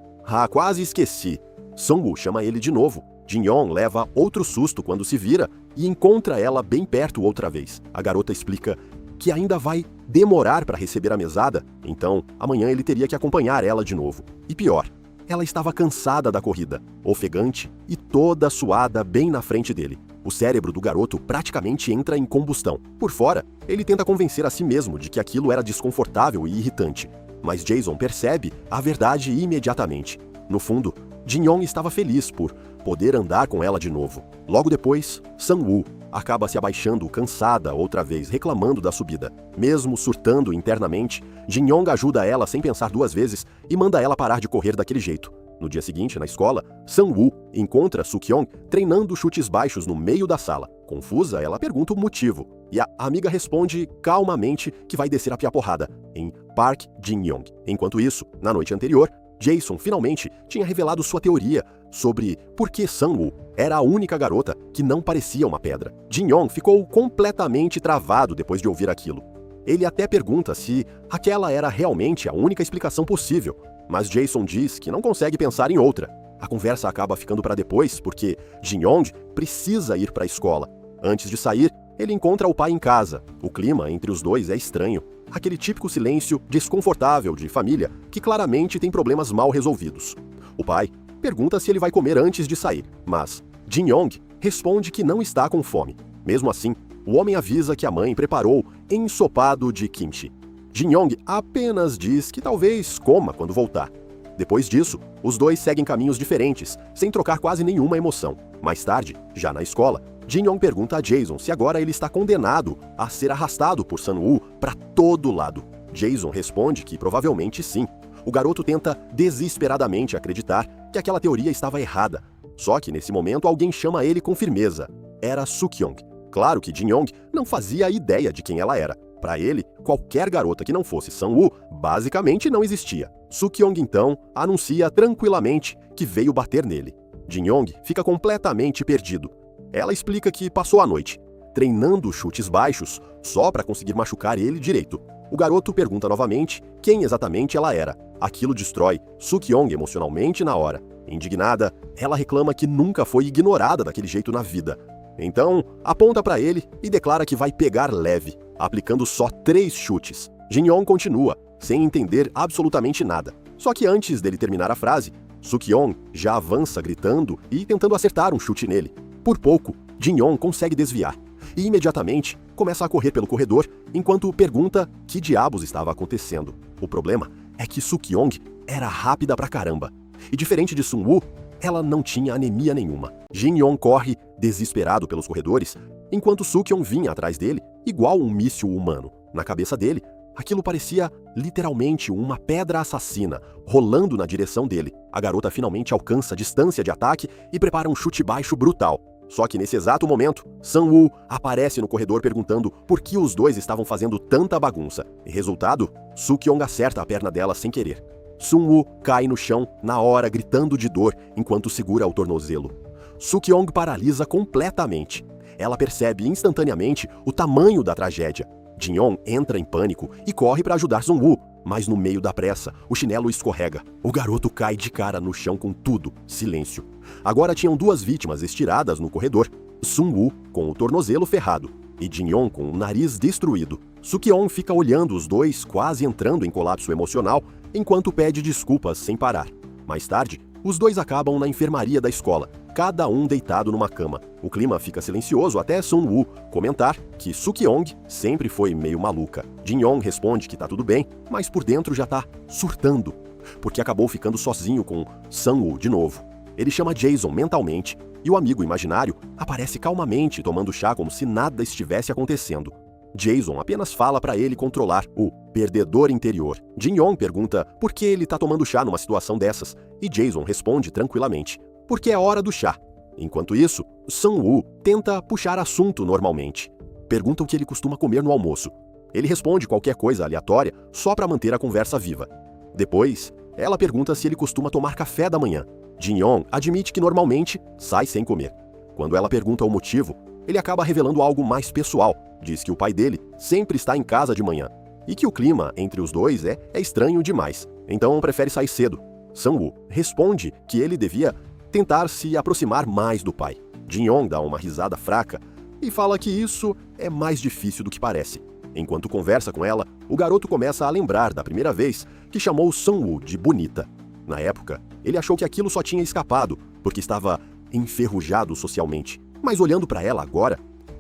quase esqueci. Sun-woo chama ele de novo. Jin-Yong leva outro susto quando se vira e encontra ela bem perto outra vez. A garota explica que ainda vai demorar para receber a mesada, então amanhã ele teria que acompanhar ela de novo. E pior, ela estava cansada da corrida, ofegante e toda suada bem na frente dele. O cérebro do garoto praticamente entra em combustão. Por fora, ele tenta convencer a si mesmo de que aquilo era desconfortável e irritante. Mas Jason percebe a verdade imediatamente. No fundo, Jin-Yong estava feliz por poder andar com ela de novo. Logo depois, Sun-woo acaba se abaixando cansada outra vez, reclamando da subida. Mesmo surtando internamente, Jin-Yong ajuda ela sem pensar duas vezes e manda ela parar de correr daquele jeito. No dia seguinte, na escola, Sun-woo encontra Suk-yeon treinando chutes baixos no meio da sala. Confusa, ela pergunta o motivo, e a amiga responde calmamente que vai descer a porrada em Park Jin-young. Enquanto isso, na noite anterior, Jason finalmente tinha revelado sua teoria sobre por que Sun-woo era a única garota que não parecia uma pedra. Jin-young ficou completamente travado depois de ouvir aquilo. Ele até pergunta se aquela era realmente a única explicação possível, mas Jason diz que não consegue pensar em outra. A conversa acaba ficando para depois porque Jin-young precisa ir para a escola. Antes de sair, ele encontra o pai em casa. O clima entre os dois é estranho. Aquele típico silêncio desconfortável de família que claramente tem problemas mal resolvidos. O pai pergunta se ele vai comer antes de sair, mas Jin-young responde que não está com fome. Mesmo assim, o homem avisa que a mãe preparou ensopado de kimchi. Jin-young apenas diz que talvez coma quando voltar. Depois disso, os dois seguem caminhos diferentes, sem trocar quase nenhuma emoção. Mais tarde, já na escola, Jin-young pergunta a Jason se agora ele está condenado a ser arrastado por Sun-woo para todo lado. Jason responde que provavelmente sim. O garoto tenta desesperadamente acreditar que aquela teoria estava errada. Só que nesse momento alguém chama ele com firmeza. Era Suk-yeon. Claro que Jin-young não fazia ideia de quem ela era. Para ele, qualquer garota que não fosse Sun-woo basicamente não existia. Suk-yeon então anuncia tranquilamente que veio bater nele. Jin-young fica completamente perdido. Ela explica que passou a noite treinando chutes baixos só para conseguir machucar ele direito. O garoto pergunta novamente quem exatamente ela era. Aquilo destrói Suk-yeon emocionalmente na hora. Indignada, ela reclama que nunca foi ignorada daquele jeito na vida. Então, aponta para ele e declara que vai pegar leve, aplicando só 3 chutes. Jin-young continua, sem entender absolutamente nada. Só que antes dele terminar a frase, Suk-yeon já avança gritando e tentando acertar um chute nele. Por pouco, Jin-young consegue desviar e imediatamente começa a correr pelo corredor enquanto pergunta que diabos estava acontecendo. O problema é que Suk-yeon era rápida pra caramba e, diferente de Sun-woo, ela não tinha anemia nenhuma. Jin-young corre desesperado pelos corredores enquanto Suk-yeon vinha atrás dele igual um míssil humano. Na cabeça dele, aquilo parecia literalmente uma pedra assassina rolando na direção dele. A garota finalmente alcança a distância de ataque e prepara um chute baixo brutal. Só que nesse exato momento, Sang-woo aparece no corredor perguntando por que os dois estavam fazendo tanta bagunça. E resultado, Suk-yong acerta a perna dela sem querer. Sun-woo cai no chão na hora gritando de dor enquanto segura o tornozelo. Suk-yong paralisa completamente. Ela percebe instantaneamente o tamanho da tragédia. Jin-yong entra em pânico e corre para ajudar Sun-woo, mas no meio da pressa, o chinelo escorrega. O garoto cai de cara no chão com tudo, silêncio. Agora tinham duas vítimas estiradas no corredor. Sun-woo com o tornozelo ferrado e Jin-yong com o nariz destruído. Suk-yong fica olhando os dois quase entrando em colapso emocional enquanto pede desculpas sem parar. Mais tarde, os dois acabam na enfermaria da escola, cada um deitado numa cama. O clima fica silencioso até Sun-woo comentar que Suk-yong sempre foi meio maluca. Jin-yong responde que tá tudo bem, mas por dentro já tá surtando, porque acabou ficando sozinho com Sang-woo de novo. Ele chama Jason mentalmente e o amigo imaginário aparece calmamente tomando chá como se nada estivesse acontecendo. Jason apenas fala para ele controlar o perdedor interior. Jin-yong pergunta por que ele tá tomando chá numa situação dessas, e Jason responde tranquilamente, porque é hora do chá. Enquanto isso, Sang-woo tenta puxar assunto normalmente. Pergunta o que ele costuma comer no almoço. Ele responde qualquer coisa aleatória só para manter a conversa viva. Depois, ela pergunta se ele costuma tomar café da manhã. Jin-yong admite que normalmente sai sem comer. Quando ela pergunta o motivo, ele acaba revelando algo mais pessoal. Diz que o pai dele sempre está em casa de manhã e que o clima entre os dois é estranho demais, então prefere sair cedo. Sang-woo responde que ele devia tentar se aproximar mais do pai. Jin-yong dá uma risada fraca e fala que isso é mais difícil do que parece. Enquanto conversa com ela, o garoto começa a lembrar da primeira vez que chamou Sang-woo de bonita. Na época, ele achou que aquilo só tinha escapado porque estava enferrujado socialmente. Mas olhando para ela agora,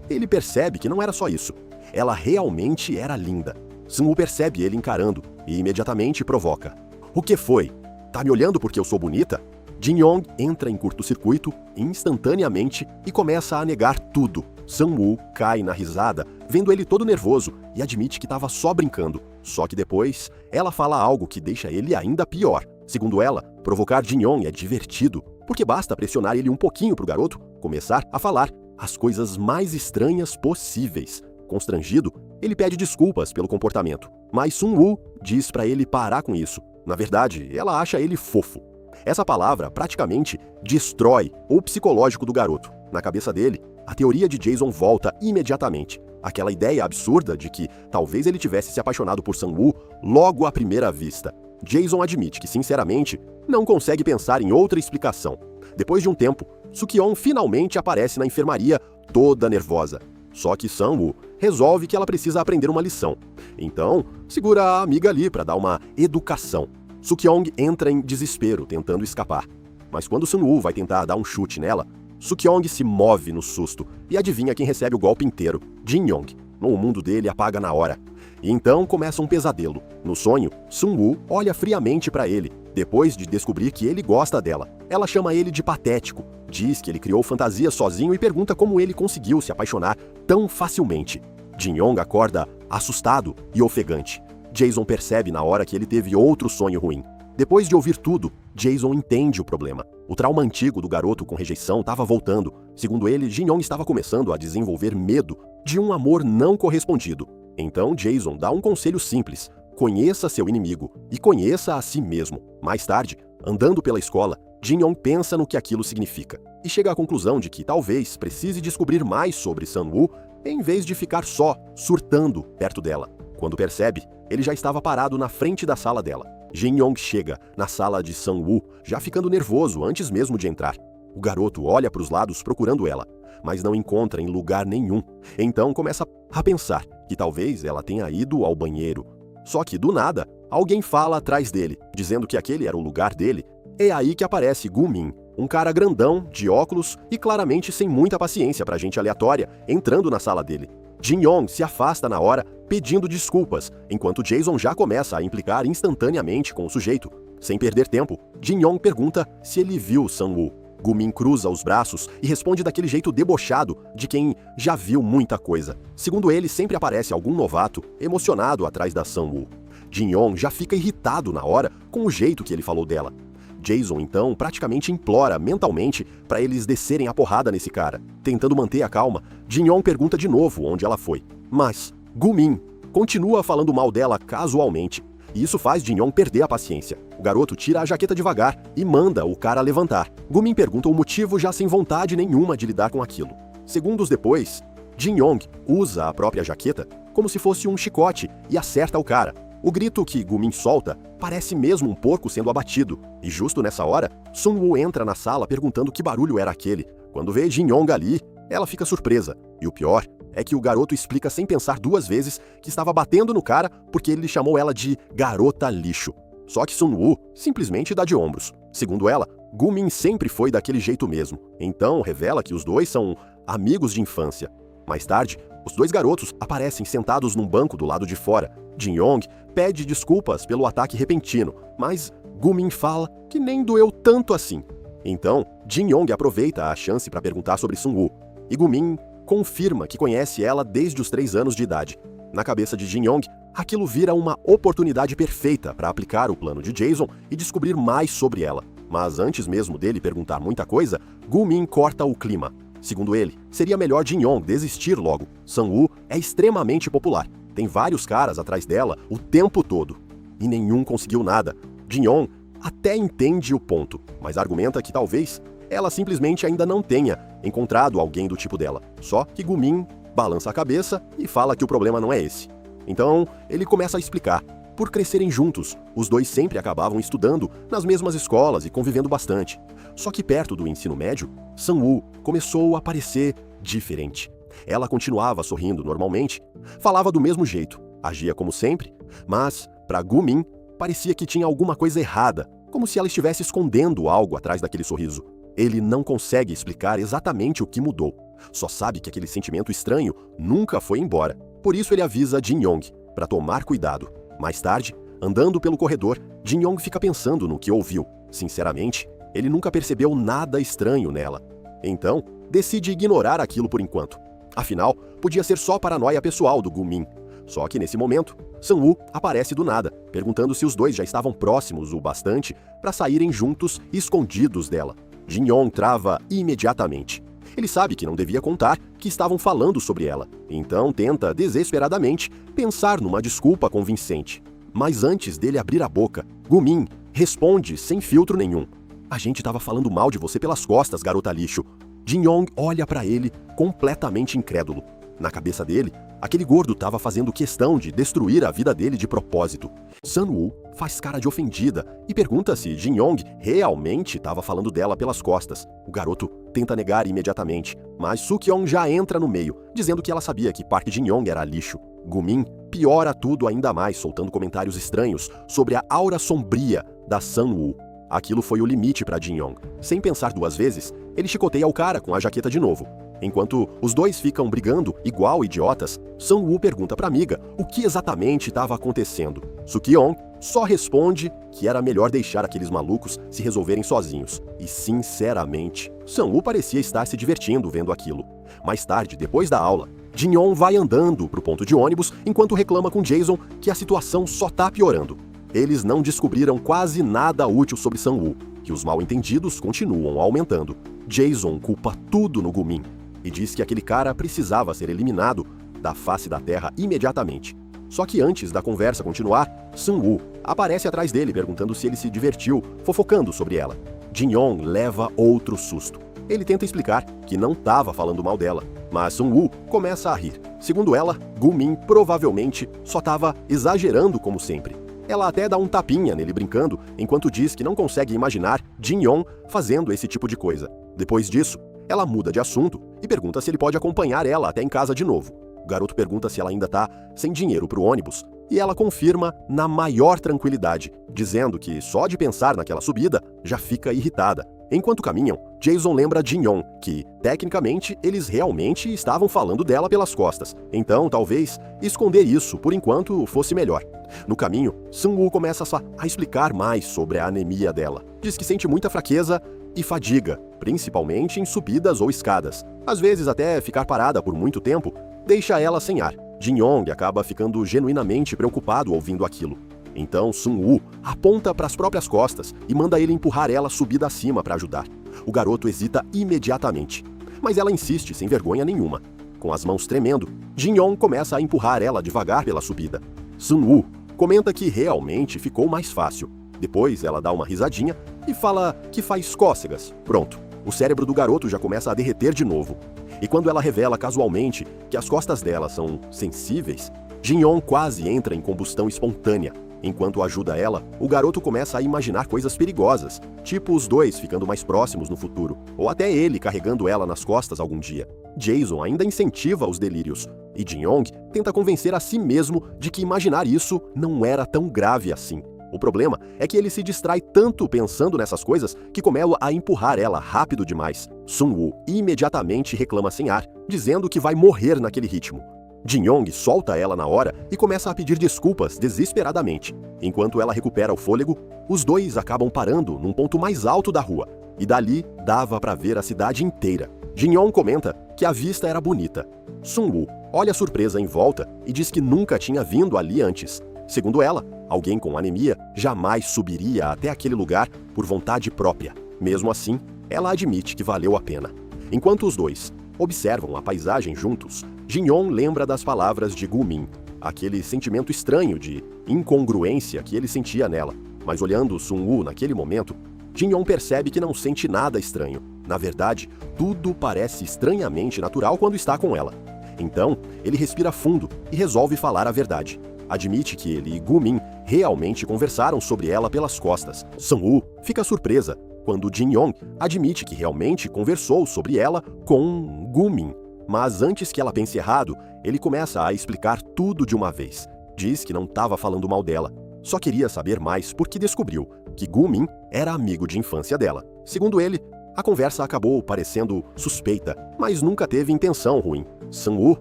ele percebe que não era só isso. Ela realmente era linda. Sang-woo percebe ele encarando e imediatamente provoca. O que foi? Tá me olhando porque eu sou bonita? Jin-yong entra em curto-circuito instantaneamente e começa a negar tudo. Sang-woo cai na risada, vendo ele todo nervoso e admite que estava só brincando. Só que depois, ela fala algo que deixa ele ainda pior. Segundo ela, provocar Jin-yong é divertido, porque basta pressionar ele um pouquinho pro garoto começar a falar as coisas mais estranhas possíveis. Constrangido, ele pede desculpas pelo comportamento, mas Sun-woo diz para ele parar com isso. Na verdade, ela acha ele fofo. Essa palavra praticamente destrói o psicológico do garoto. Na cabeça dele, a teoria de Jason volta imediatamente. Aquela ideia absurda de que talvez ele tivesse se apaixonado por Sang-woo logo à primeira vista. Jason admite que, sinceramente, não consegue pensar em outra explicação. Depois de um tempo, Suk-yong finalmente aparece na enfermaria, toda nervosa. Só que Sang-woo resolve que ela precisa aprender uma lição. Então, segura a amiga ali para dar uma educação. Suk-yong entra em desespero, tentando escapar. Mas quando Sang-woo vai tentar dar um chute nela, Suk-yong se move no susto e adivinha quem recebe o golpe inteiro: Jin-yong. O mundo dele apaga na hora. E então começa um pesadelo. No sonho, Sun-woo olha friamente para ele, depois de descobrir que ele gosta dela. Ela chama ele de patético, diz que ele criou fantasias sozinho e pergunta como ele conseguiu se apaixonar tão facilmente. Jin-yong acorda assustado e ofegante. Jason percebe na hora que ele teve outro sonho ruim. Depois de ouvir tudo, Jason entende o problema. O trauma antigo do garoto com rejeição estava voltando. Segundo ele, Jin-yong estava começando a desenvolver medo de um amor não correspondido. Então Jason dá um conselho simples: conheça seu inimigo e conheça a si mesmo. Mais tarde, andando pela escola, Jin-yong pensa no que aquilo significa e chega à conclusão de que talvez precise descobrir mais sobre Sang-woo em vez de ficar só surtando perto dela. Quando percebe, ele já estava parado na frente da sala dela. Jin-yong chega na sala de Sang-woo, já ficando nervoso antes mesmo de entrar. O garoto olha para os lados procurando ela, mas não encontra em lugar nenhum. Então começa a pensar que talvez ela tenha ido ao banheiro. Só que, do nada, alguém fala atrás dele, dizendo que aquele era o lugar dele. É aí que aparece Gu-min, um cara grandão, de óculos e claramente sem muita paciência para gente aleatória, entrando na sala dele. Jin-yong se afasta na hora, pedindo desculpas, enquanto Jason já começa a implicar instantaneamente com o sujeito. Sem perder tempo, Jin-yong pergunta se ele viu Sang-woo. Gu-min cruza os braços e responde daquele jeito debochado de quem já viu muita coisa. Segundo ele, sempre aparece algum novato emocionado atrás da Sang-woo. Jin-yong já fica irritado na hora com o jeito que ele falou dela. Jason, então, praticamente implora mentalmente para eles descerem a porrada nesse cara. Tentando manter a calma, Jin-Yong pergunta de novo onde ela foi. Mas Gu-min continua falando mal dela casualmente. E isso faz Jin-Yong perder a paciência. O garoto tira a jaqueta devagar e manda o cara levantar. Gu-min pergunta o motivo já sem vontade nenhuma de lidar com aquilo. Segundos depois, Jin-Yong usa a própria jaqueta como se fosse um chicote e acerta o cara. O grito que Gu-min solta parece mesmo um porco sendo abatido. E justo nessa hora, Sun-woo entra na sala perguntando que barulho era aquele. Quando vê Jin-Yong ali, ela fica surpresa. E o pior é que o garoto explica sem pensar duas vezes que estava batendo no cara porque ele chamou ela de garota lixo. Só que Sun-woo simplesmente dá de ombros. Segundo ela, Gu-min sempre foi daquele jeito mesmo. Então revela que os dois são amigos de infância. Mais tarde, os dois garotos aparecem sentados num banco do lado de fora. Jin-Yong pede desculpas pelo ataque repentino, mas Gu-min fala que nem doeu tanto assim. Então, Jin-Yong aproveita a chance para perguntar sobre Sun-woo, e Gu-min confirma que conhece ela desde os 3 anos de idade. Na cabeça de Jin-Yong, aquilo vira uma oportunidade perfeita para aplicar o plano de Jason e descobrir mais sobre ela. Mas antes mesmo dele perguntar muita coisa, Gu-min corta o clima. Segundo ele, seria melhor Jin-Yong desistir logo. Sun-woo é extremamente popular. Tem vários caras atrás dela o tempo todo. E nenhum conseguiu nada. Jin-Yong até entende o ponto, mas argumenta que talvez ela simplesmente ainda não tenha encontrado alguém do tipo dela. Só que Gu-min balança a cabeça e fala que o problema não é esse. Então, ele começa a explicar. Por crescerem juntos, os dois sempre acabavam estudando nas mesmas escolas e convivendo bastante. Só que perto do ensino médio, Sun-woo começou a parecer diferente. Ela continuava sorrindo normalmente, falava do mesmo jeito, agia como sempre, mas, para Gu-min, parecia que tinha alguma coisa errada, como se ela estivesse escondendo algo atrás daquele sorriso. Ele não consegue explicar exatamente o que mudou, só sabe que aquele sentimento estranho nunca foi embora. Por isso ele avisa Jin-Yong para tomar cuidado. Mais tarde, andando pelo corredor, Jin-Yong fica pensando no que ouviu. Sinceramente, ele nunca percebeu nada estranho nela. Então, decide ignorar aquilo por enquanto. Afinal, podia ser só paranoia pessoal do Gu-min. Só que nesse momento, Sun-woo aparece do nada, perguntando se os dois já estavam próximos o bastante para saírem juntos escondidos dela. Jin-Yong trava imediatamente. Ele sabe que não devia contar que estavam falando sobre ela, então tenta desesperadamente pensar numa desculpa convincente. Mas antes dele abrir a boca, Gu-min responde sem filtro nenhum. A gente estava falando mal de você pelas costas, garota lixo. Jin-Yong olha para ele completamente incrédulo. Na cabeça dele, aquele gordo estava fazendo questão de destruir a vida dele de propósito. Sun-woo faz cara de ofendida e pergunta se Jin-Yong realmente estava falando dela pelas costas. O garoto tenta negar imediatamente, mas Suk-yeon já entra no meio, dizendo que ela sabia que Park Jin-Yong era lixo. Gu-min piora tudo ainda mais, soltando comentários estranhos sobre a aura sombria da Sun-woo. Aquilo foi o limite para Jin-Yong. Sem pensar duas vezes, ele chicoteia o cara com a jaqueta de novo. Enquanto os dois ficam brigando igual idiotas, Sun-woo pergunta para a amiga o que exatamente estava acontecendo. Suk-yeon só responde que era melhor deixar aqueles malucos se resolverem sozinhos. E sinceramente, Sun-woo parecia estar se divertindo vendo aquilo. Mais tarde, depois da aula, Jin-Yong vai andando pro ponto de ônibus enquanto reclama com Jason que a situação só tá piorando. Eles não descobriram quase nada útil sobre Sun-woo, que os mal-entendidos continuam aumentando. Jason culpa tudo no Gu-min e diz que aquele cara precisava ser eliminado da face da Terra imediatamente. Só que antes da conversa continuar, Sun-woo aparece atrás dele perguntando se ele se divertiu fofocando sobre ela. Jin-Yong leva outro susto. Ele tenta explicar que não estava falando mal dela, mas Sun-woo começa a rir. Segundo ela, Gu-min provavelmente só estava exagerando como sempre. Ela até dá um tapinha nele brincando, enquanto diz que não consegue imaginar Jin-Yong fazendo esse tipo de coisa. Depois disso, ela muda de assunto e pergunta se ele pode acompanhar ela até em casa de novo. O garoto pergunta se ela ainda tá sem dinheiro pro ônibus, e ela confirma na maior tranquilidade, dizendo que só de pensar naquela subida já fica irritada. Enquanto caminham, Jason lembra Jin-Yong que, tecnicamente, eles realmente estavam falando dela pelas costas. Então, talvez, esconder isso por enquanto fosse melhor. No caminho, Sun-woo começa a explicar mais sobre a anemia dela. Diz que sente muita fraqueza e fadiga, principalmente em subidas ou escadas. Às vezes até ficar parada por muito tempo deixa ela sem ar. Jin-Yong acaba ficando genuinamente preocupado ouvindo aquilo. Então Sun-woo aponta para as próprias costas e manda ele empurrar ela subida acima para ajudar. O garoto hesita imediatamente, mas ela insiste sem vergonha nenhuma. Com as mãos tremendo, Jin-young começa a empurrar ela devagar pela subida. Sun-woo comenta que realmente ficou mais fácil. Depois ela dá uma risadinha e fala que faz cócegas. Pronto, o cérebro do garoto já começa a derreter de novo. E quando ela revela casualmente que as costas dela são sensíveis, Jin-young quase entra em combustão espontânea. Enquanto ajuda ela, o garoto começa a imaginar coisas perigosas, tipo os dois ficando mais próximos no futuro, ou até ele carregando ela nas costas algum dia. Jason ainda incentiva os delírios, e Jin-young tenta convencer a si mesmo de que imaginar isso não era tão grave assim. O problema é que ele se distrai tanto pensando nessas coisas que começa a empurrar ela rápido demais. Sun-woo imediatamente reclama sem ar, dizendo que vai morrer naquele ritmo. Jin-young solta ela na hora e começa a pedir desculpas desesperadamente. Enquanto ela recupera o fôlego, os dois acabam parando num ponto mais alto da rua, e dali dava para ver a cidade inteira. Jin-young comenta que a vista era bonita. Sun-woo olha surpresa em volta e diz que nunca tinha vindo ali antes. Segundo ela, alguém com anemia jamais subiria até aquele lugar por vontade própria. Mesmo assim, ela admite que valeu a pena. Enquanto os dois observam a paisagem juntos, Jin-young lembra das palavras de Gu-min, aquele sentimento estranho de incongruência que ele sentia nela. Mas olhando Sun-woo naquele momento, Jin-young percebe que não sente nada estranho. Na verdade, tudo parece estranhamente natural quando está com ela. Então, ele respira fundo e resolve falar a verdade. Admite que ele e Gu-min realmente conversaram sobre ela pelas costas. Sun-woo fica surpresa quando Jin-young admite que realmente conversou sobre ela com Gu-min. Mas antes que ela pense errado, ele começa a explicar tudo de uma vez. Diz que não estava falando mal dela, só queria saber mais porque descobriu que Gu-min era amigo de infância dela. Segundo ele, a conversa acabou parecendo suspeita, mas nunca teve intenção ruim. Sun-woo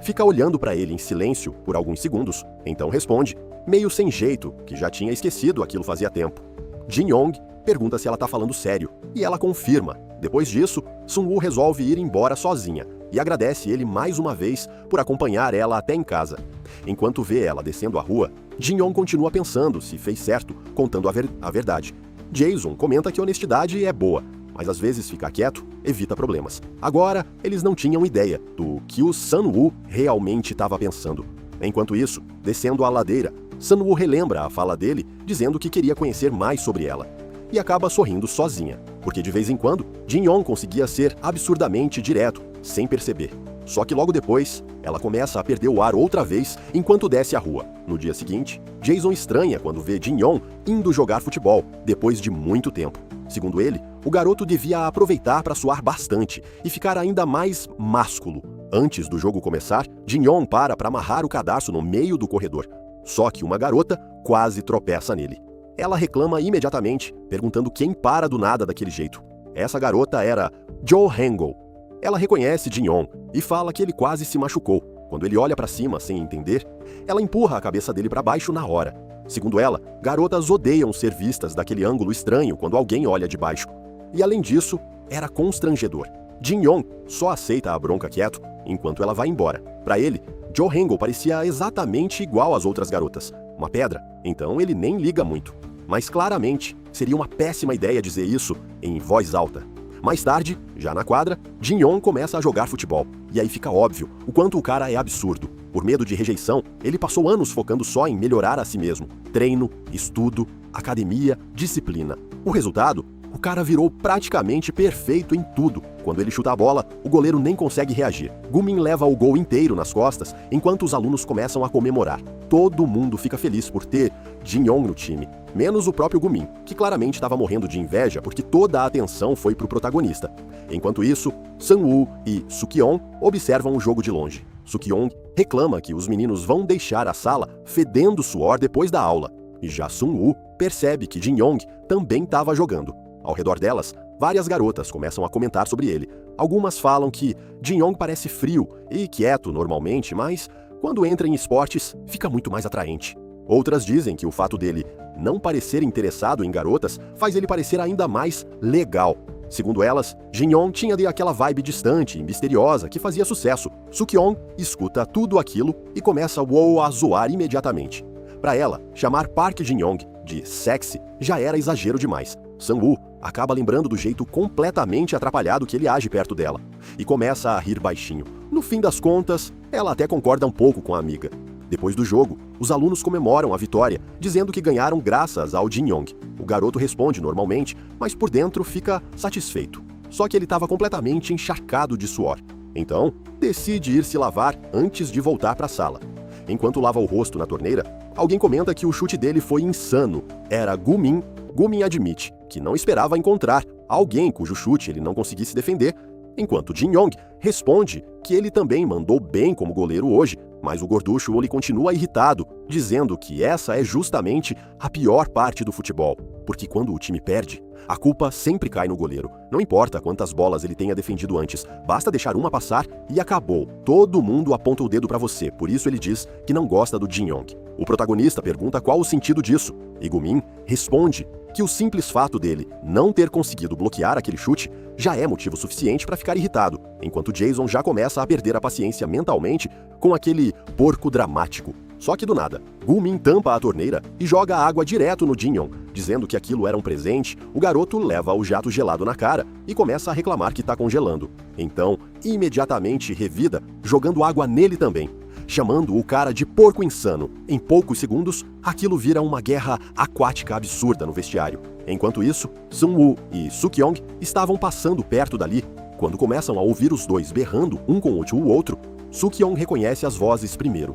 fica olhando para ele em silêncio por alguns segundos, então responde, meio sem jeito, que já tinha esquecido aquilo fazia tempo. Jin-young pergunta se ela tá falando sério, e ela confirma. Depois disso, Sun-woo resolve ir embora sozinha, e agradece ele mais uma vez por acompanhar ela até em casa. Enquanto vê ela descendo a rua, Jin-young continua pensando se fez certo, contando a verdade. Jason comenta que honestidade é boa, mas às vezes ficar quieto evita problemas. Agora, eles não tinham ideia do que o Sun-woo realmente estava pensando. Enquanto isso, descendo a ladeira, Sun-woo relembra a fala dele, dizendo que queria conhecer mais sobre ela. E acaba sorrindo sozinha, porque de vez em quando, Jin-young conseguia ser absurdamente direto, sem perceber. Só que logo depois, ela começa a perder o ar outra vez enquanto desce a rua. No dia seguinte, Jason estranha quando vê Jin-young indo jogar futebol, depois de muito tempo. Segundo ele, o garoto devia aproveitar para suar bastante e ficar ainda mais másculo. Antes do jogo começar, Jin-young para amarrar o cadarço no meio do corredor. Só que uma garota quase tropeça nele. Ela reclama imediatamente, perguntando quem para do nada daquele jeito. Essa garota era Jo Hangul. Ela reconhece Jin-young e fala que ele quase se machucou. Quando ele olha para cima sem entender, ela empurra a cabeça dele para baixo na hora. Segundo ela, garotas odeiam ser vistas daquele ângulo estranho quando alguém olha de baixo. E além disso, era constrangedor. Jin-young só aceita a bronca quieto enquanto ela vai embora. Para ele, Jo Hangul parecia exatamente igual às outras garotas. Uma pedra, então ele nem liga muito. Mas claramente, seria uma péssima ideia dizer isso em voz alta. Mais tarde, já na quadra, Jin-young começa a jogar futebol. E aí fica óbvio o quanto o cara é absurdo. Por medo de rejeição, ele passou anos focando só em melhorar a si mesmo. Treino, estudo, academia, disciplina. O resultado? O cara virou praticamente perfeito em tudo. Quando ele chuta a bola, o goleiro nem consegue reagir. Gu-min leva o gol inteiro nas costas, enquanto os alunos começam a comemorar. Todo mundo fica feliz por ter Jin-young no time, menos o próprio Gu-min, que claramente estava morrendo de inveja porque toda a atenção foi pro protagonista. Enquanto isso, Sun-woo e Suk-yeon observam o jogo de longe. Suk-yeon reclama que os meninos vão deixar a sala fedendo suor depois da aula. E já Sun-woo percebe que Jin-young também estava jogando. Ao redor delas, várias garotas começam a comentar sobre ele. Algumas falam que Jin-young parece frio e quieto normalmente, mas quando entra em esportes, fica muito mais atraente. Outras dizem que o fato dele não parecer interessado em garotas faz ele parecer ainda mais legal. Segundo elas, Jin-young tinha aquela vibe distante e misteriosa que fazia sucesso. Suk-yeon escuta tudo aquilo e começa a zoar imediatamente. Para ela, chamar Park Jin-young de sexy já era exagero demais. Sang-woo acaba lembrando do jeito completamente atrapalhado que ele age perto dela e começa a rir baixinho. No fim das contas, ela até concorda um pouco com a amiga. Depois do jogo, os alunos comemoram a vitória, dizendo que ganharam graças ao Jin-young. O garoto responde normalmente, mas por dentro fica satisfeito. Só que ele estava completamente encharcado de suor. Então, decide ir se lavar antes de voltar para a sala. Enquanto lava o rosto na torneira, alguém comenta que o chute dele foi insano. Era Gumin. Gumin admite que não esperava encontrar alguém cujo chute ele não conseguisse defender, enquanto Jin-young responde que ele também mandou bem como goleiro hoje, mas o gorducho ele continua irritado, dizendo que essa é justamente a pior parte do futebol, porque quando o time perde, a culpa sempre cai no goleiro. Não importa quantas bolas ele tenha defendido antes, basta deixar uma passar e acabou. Todo mundo aponta o dedo para você, por isso ele diz que não gosta do Jin-young. O protagonista pergunta qual o sentido disso, e Gumin responde que o simples fato dele não ter conseguido bloquear aquele chute já é motivo suficiente para ficar irritado, enquanto Jason já começa a perder a paciência mentalmente com aquele porco dramático. Só que do nada, Gumin tampa a torneira e joga a água direto no Jin-young, dizendo que aquilo era um presente. O garoto leva o jato gelado na cara e começa a reclamar que está congelando. Então, imediatamente revida, jogando água nele também, chamando o cara de porco insano. Em poucos segundos, aquilo vira uma guerra aquática absurda no vestiário. Enquanto isso, Sang-woo e Suk-young estavam passando perto dali. Quando começam a ouvir os dois berrando um com o outro, Suk-young reconhece as vozes primeiro,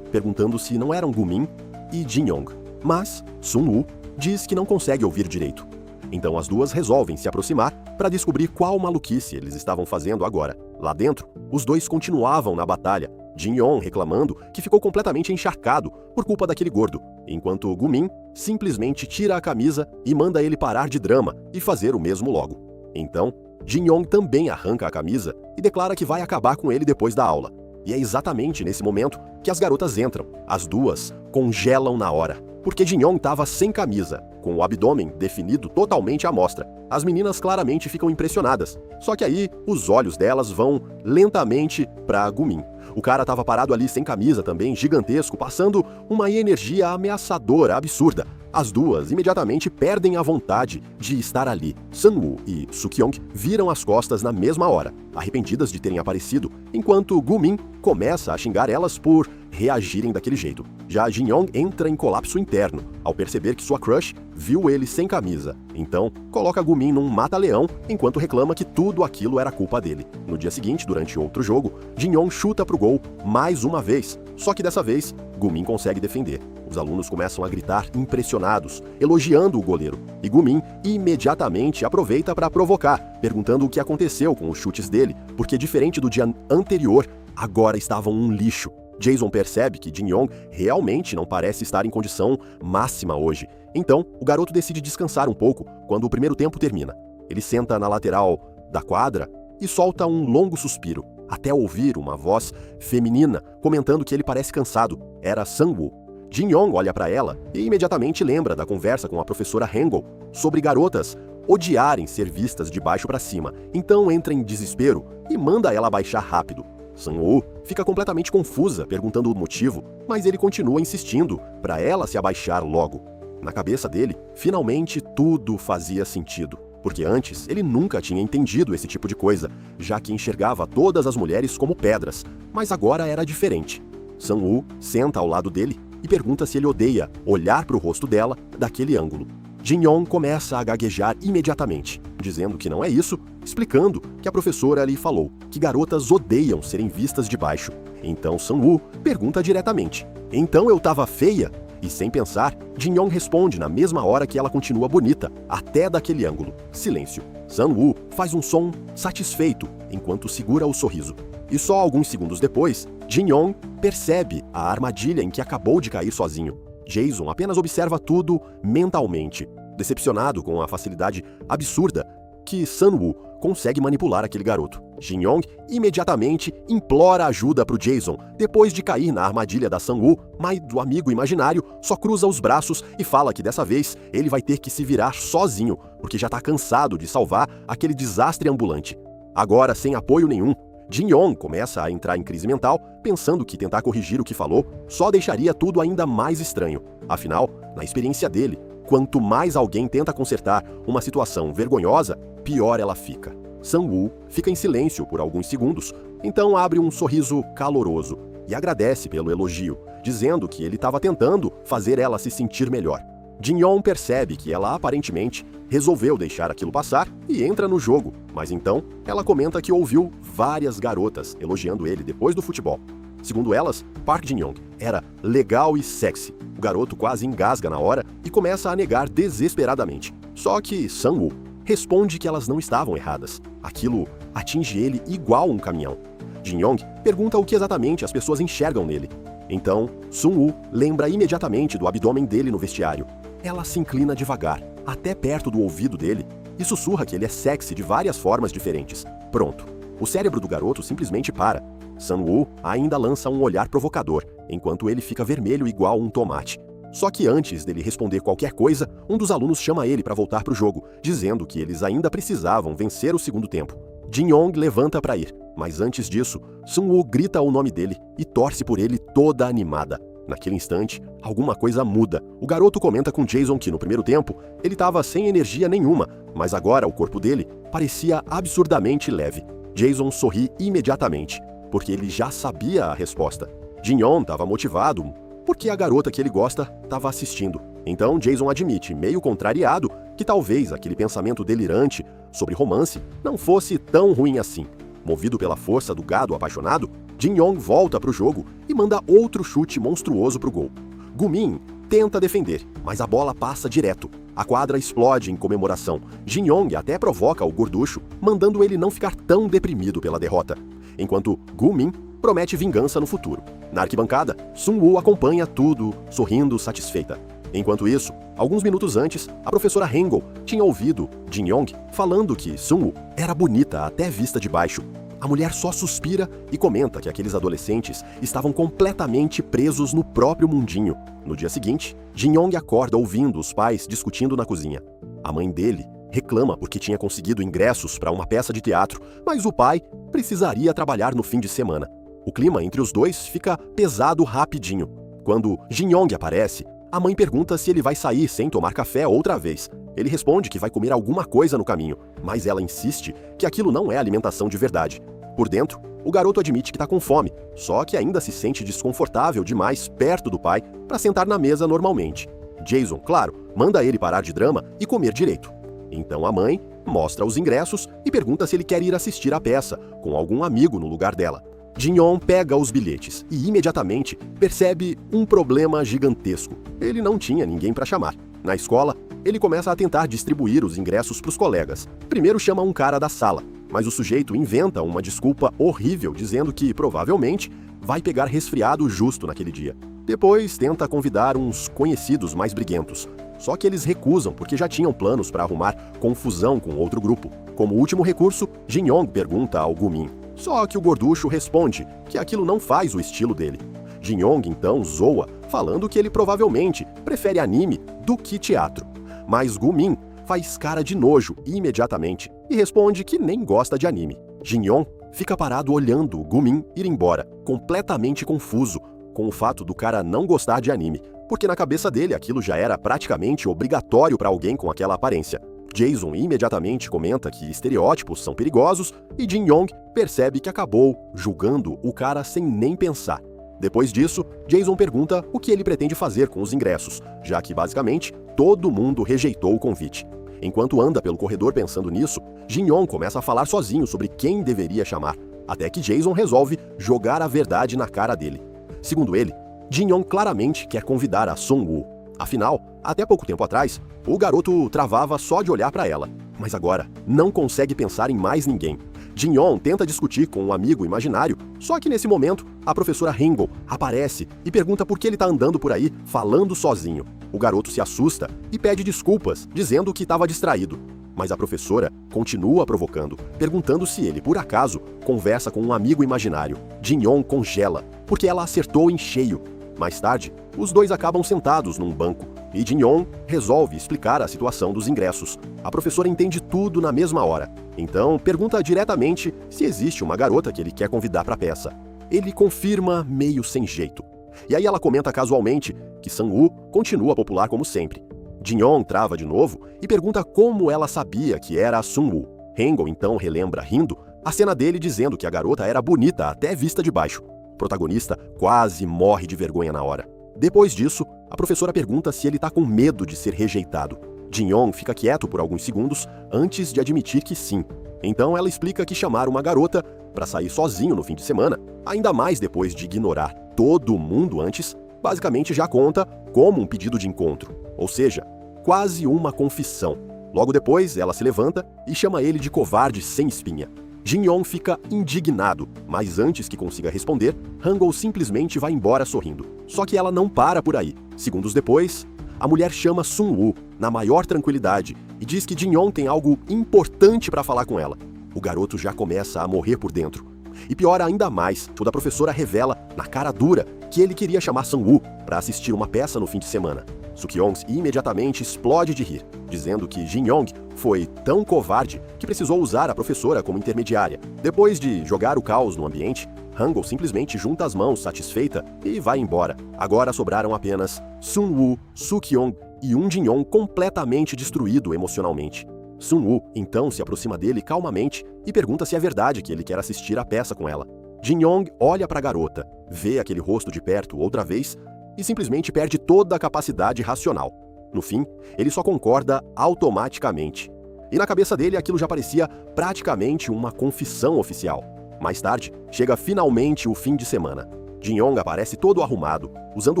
perguntando se não eram Gumin e Jin-young. Mas Sang-woo diz que não consegue ouvir direito. Então as duas resolvem se aproximar para descobrir qual maluquice eles estavam fazendo agora. Lá dentro, os dois continuavam na batalha, Jin-young reclamando que ficou completamente encharcado por culpa daquele gordo, enquanto Gumin simplesmente tira a camisa e manda ele parar de drama e fazer o mesmo logo. Então, Jin-young também arranca a camisa e declara que vai acabar com ele depois da aula. E é exatamente nesse momento que as garotas entram. As duas congelam na hora, porque Jin-young estava sem camisa, com o abdômen definido totalmente à mostra. As meninas claramente ficam impressionadas, só que aí os olhos delas vão lentamente para Gumin. O cara estava parado ali sem camisa também, gigantesco, passando uma energia ameaçadora, absurda. As duas imediatamente perdem a vontade de estar ali. Sang-woo e Suk-young viram as costas na mesma hora, arrependidas de terem aparecido, enquanto Gumin começa a xingar elas por reagirem daquele jeito. Já Jin-young entra em colapso interno, ao perceber que sua crush viu ele sem camisa. Então, coloca Gumin num mata-leão, enquanto reclama que tudo aquilo era culpa dele. No dia seguinte, durante outro jogo, Jin-young chuta pro gol mais uma vez, só que dessa vez, Gumin consegue defender. Os alunos começam a gritar impressionados, elogiando o goleiro, e Gumin imediatamente aproveita para provocar, perguntando o que aconteceu com os chutes dele, porque diferente do dia anterior, agora estavam um lixo. Jason percebe que Jin-young realmente não parece estar em condição máxima hoje. Então, o garoto decide descansar um pouco quando o primeiro tempo termina. Ele senta na lateral da quadra e solta um longo suspiro, até ouvir uma voz feminina comentando que ele parece cansado. Era Sang-woo. Jin-young olha para ela e imediatamente lembra da conversa com a professora Hangul sobre garotas odiarem ser vistas de baixo para cima. Então entra em desespero e manda ela abaixar rápido. Sang-woo fica completamente confusa, perguntando o motivo, mas ele continua insistindo para ela se abaixar logo. Na cabeça dele, finalmente tudo fazia sentido, porque antes ele nunca tinha entendido esse tipo de coisa, já que enxergava todas as mulheres como pedras, mas agora era diferente. Sang-woo senta ao lado dele e pergunta se ele odeia olhar para o rosto dela daquele ângulo. Jin-young começa a gaguejar imediatamente, dizendo que não é isso, explicando que a professora lhe falou que garotas odeiam serem vistas de baixo. Então Sang-woo pergunta diretamente: "Então eu tava feia?" E sem pensar, Jin-young responde na mesma hora que ela continua bonita, até daquele ângulo. Silêncio. Sang-woo faz um som satisfeito enquanto segura o sorriso. E só alguns segundos depois, Jin-young percebe a armadilha em que acabou de cair sozinho. Jason apenas observa tudo mentalmente, decepcionado com a facilidade absurda que Sang-woo consegue manipular aquele garoto. Jin-young imediatamente implora ajuda para o Jason, depois de cair na armadilha da Sang-woo, mas o amigo imaginário só cruza os braços e fala que dessa vez ele vai ter que se virar sozinho, porque já está cansado de salvar aquele desastre ambulante. Agora, sem apoio nenhum, Jin Yong começa a entrar em crise mental, pensando que tentar corrigir o que falou só deixaria tudo ainda mais estranho. Afinal, na experiência dele, quanto mais alguém tenta consertar uma situação vergonhosa, pior ela fica. Sang-woo fica em silêncio por alguns segundos, então abre um sorriso caloroso e agradece pelo elogio, dizendo que ele estava tentando fazer ela se sentir melhor. Jin-yong percebe que ela aparentemente resolveu deixar aquilo passar e entra no jogo, mas então ela comenta que ouviu várias garotas elogiando ele depois do futebol. Segundo elas, Park Jin-young era legal e sexy. O garoto quase engasga na hora e começa a negar desesperadamente. Só que Sang-woo responde que elas não estavam erradas. Aquilo atinge ele igual um caminhão. Jin-yong pergunta o que exatamente as pessoas enxergam nele. Então, Sun-woo lembra imediatamente do abdômen dele no vestiário. Ela se inclina devagar, até perto do ouvido dele, e sussurra que ele é sexy de várias formas diferentes. Pronto. O cérebro do garoto simplesmente para. Sun-woo ainda lança um olhar provocador, enquanto ele fica vermelho igual um tomate. Só que antes dele responder qualquer coisa, um dos alunos chama ele para voltar para o jogo, dizendo que eles ainda precisavam vencer o segundo tempo. Jin-yong levanta para ir, mas antes disso, Sun-woo grita o nome dele e torce por ele toda animada. Naquele instante, alguma coisa muda. O garoto comenta com Jason que no primeiro tempo ele estava sem energia nenhuma, mas agora o corpo dele parecia absurdamente leve. Jason sorri imediatamente, porque ele já sabia a resposta. Jin-yong estava motivado porque a garota que ele gosta estava assistindo. Então Jason admite, meio contrariado, que talvez aquele pensamento delirante sobre romance não fosse tão ruim assim. Movido pela força do gado apaixonado, Jin-yong volta para o jogo e manda outro chute monstruoso para o gol. Gu-min tenta defender, mas a bola passa direto. A quadra explode em comemoração. Jin-yong até provoca o gorducho, mandando ele não ficar tão deprimido pela derrota. Enquanto Gu-min promete vingança no futuro. Na arquibancada, Sun-woo acompanha tudo, sorrindo satisfeita. Enquanto isso, alguns minutos antes, a professora Hangul tinha ouvido Jin-yong falando que Sun-woo era bonita até vista de baixo. A mulher só suspira e comenta que aqueles adolescentes estavam completamente presos no próprio mundinho. No dia seguinte, Jin-yong acorda ouvindo os pais discutindo na cozinha. A mãe dele reclama porque tinha conseguido ingressos para uma peça de teatro, mas o pai precisaria trabalhar no fim de semana. O clima entre os dois fica pesado rapidinho. Quando Jin-yong aparece, a mãe pergunta se ele vai sair sem tomar café outra vez. Ele responde que vai comer alguma coisa no caminho, mas ela insiste que aquilo não é alimentação de verdade. Por dentro, o garoto admite que está com fome, só que ainda se sente desconfortável demais perto do pai para sentar na mesa normalmente. Jason, claro, manda ele parar de drama e comer direito. Então a mãe mostra os ingressos e pergunta se ele quer ir assistir a peça, com algum amigo no lugar dela. Jin-yong pega os bilhetes e imediatamente percebe um problema gigantesco. Ele não tinha ninguém para chamar. Na escola, ele começa a tentar distribuir os ingressos para os colegas. Primeiro chama um cara da sala, mas o sujeito inventa uma desculpa horrível dizendo que, provavelmente, vai pegar resfriado justo naquele dia. Depois tenta convidar uns conhecidos mais briguentos. Só que eles recusam porque já tinham planos para arrumar confusão com outro grupo. Como último recurso, Jin-yong pergunta ao Gu-min. Só que o gorducho responde que aquilo não faz o estilo dele. Jin-yong então zoa, falando que ele provavelmente prefere anime do que teatro. Mas Gu-min faz cara de nojo imediatamente e responde que nem gosta de anime. Jin-yong fica parado olhando o Gu-min ir embora, completamente confuso com o fato do cara não gostar de anime, porque na cabeça dele aquilo já era praticamente obrigatório para alguém com aquela aparência. Jason imediatamente comenta que estereótipos são perigosos e Jin-yong percebe que acabou julgando o cara sem nem pensar. Depois disso, Jason pergunta o que ele pretende fazer com os ingressos, já que basicamente todo mundo rejeitou o convite. Enquanto anda pelo corredor pensando nisso, Jin-yong começa a falar sozinho sobre quem deveria chamar, até que Jason resolve jogar a verdade na cara dele. Segundo ele, Jin-yong claramente quer convidar a Sun-woo. Afinal, até pouco tempo atrás, o garoto travava só de olhar para ela, mas agora não consegue pensar em mais ninguém. Jin-yong tenta discutir com um amigo imaginário, só que nesse momento, a professora Hangul aparece e pergunta por que ele está andando por aí falando sozinho. O garoto se assusta e pede desculpas, dizendo que estava distraído. Mas a professora continua provocando, perguntando se ele, por acaso, conversa com um amigo imaginário. Jin-yong congela, porque ela acertou em cheio. Mais tarde, os dois acabam sentados num banco, e Jin-Yong resolve explicar a situação dos ingressos. A professora entende tudo na mesma hora, então pergunta diretamente se existe uma garota que ele quer convidar para a peça. Ele confirma meio sem jeito. E aí ela comenta casualmente que Sang-woo continua popular como sempre. Jin-Yong trava de novo e pergunta como ela sabia que era a Sun-woo. Hangul então relembra, rindo, a cena dele dizendo que a garota era bonita até vista de baixo. O protagonista quase morre de vergonha na hora. Depois disso, a professora pergunta se ele tá com medo de ser rejeitado. Jin-Yong fica quieto por alguns segundos antes de admitir que sim. Então ela explica que chamar uma garota para sair sozinho no fim de semana, ainda mais depois de ignorar todo mundo antes, basicamente já conta como um pedido de encontro, ou seja, quase uma confissão. Logo depois, ela se levanta e chama ele de covarde sem espinha. Jin-Yong fica indignado, mas antes que consiga responder, Hangul simplesmente vai embora sorrindo. Só que ela não para por aí. Segundos depois, a mulher chama Sun-woo na maior tranquilidade e diz que Jin-Yong tem algo importante para falar com ela. O garoto já começa a morrer por dentro. E piora ainda mais, quando a professora revela, na cara dura, que ele queria chamar Sang-woo para assistir uma peça no fim de semana. Suk-yong imediatamente explode de rir, dizendo que Jin-Yong foi tão covarde que precisou usar a professora como intermediária. Depois de jogar o caos no ambiente, Hangul simplesmente junta as mãos satisfeita e vai embora. Agora sobraram apenas Sun-woo, Suk-yong e um Jin-Yong completamente destruído emocionalmente. Sun-woo então se aproxima dele calmamente e pergunta se é verdade que ele quer assistir a peça com ela. Jin-Yong olha para a garota, vê aquele rosto de perto outra vez e simplesmente perde toda a capacidade racional. No fim, ele só concorda automaticamente. E na cabeça dele aquilo já parecia praticamente uma confissão oficial. Mais tarde, chega finalmente o fim de semana. Jin-Yong aparece todo arrumado, usando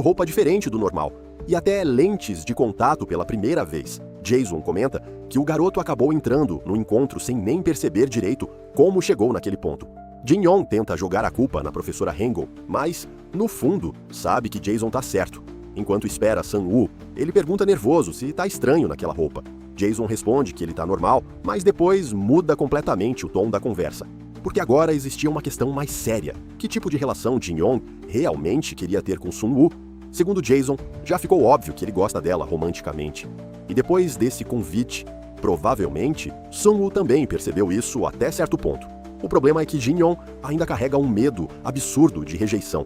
roupa diferente do normal, e até lentes de contato pela primeira vez. Jason comenta que o garoto acabou entrando no encontro sem nem perceber direito como chegou naquele ponto. Jin-Yong tenta jogar a culpa na professora Hangul, mas, no fundo, sabe que Jason tá certo. Enquanto espera Sang-woo, ele pergunta nervoso se tá estranho naquela roupa. Jason responde que ele tá normal, mas depois muda completamente o tom da conversa. Porque agora existia uma questão mais séria. Que tipo de relação Jin-Yong realmente queria ter com Sun-woo? Segundo Jason, já ficou óbvio que ele gosta dela romanticamente. E depois desse convite, provavelmente, Sun-woo também percebeu isso até certo ponto. O problema é que Jin-Yong ainda carrega um medo absurdo de rejeição.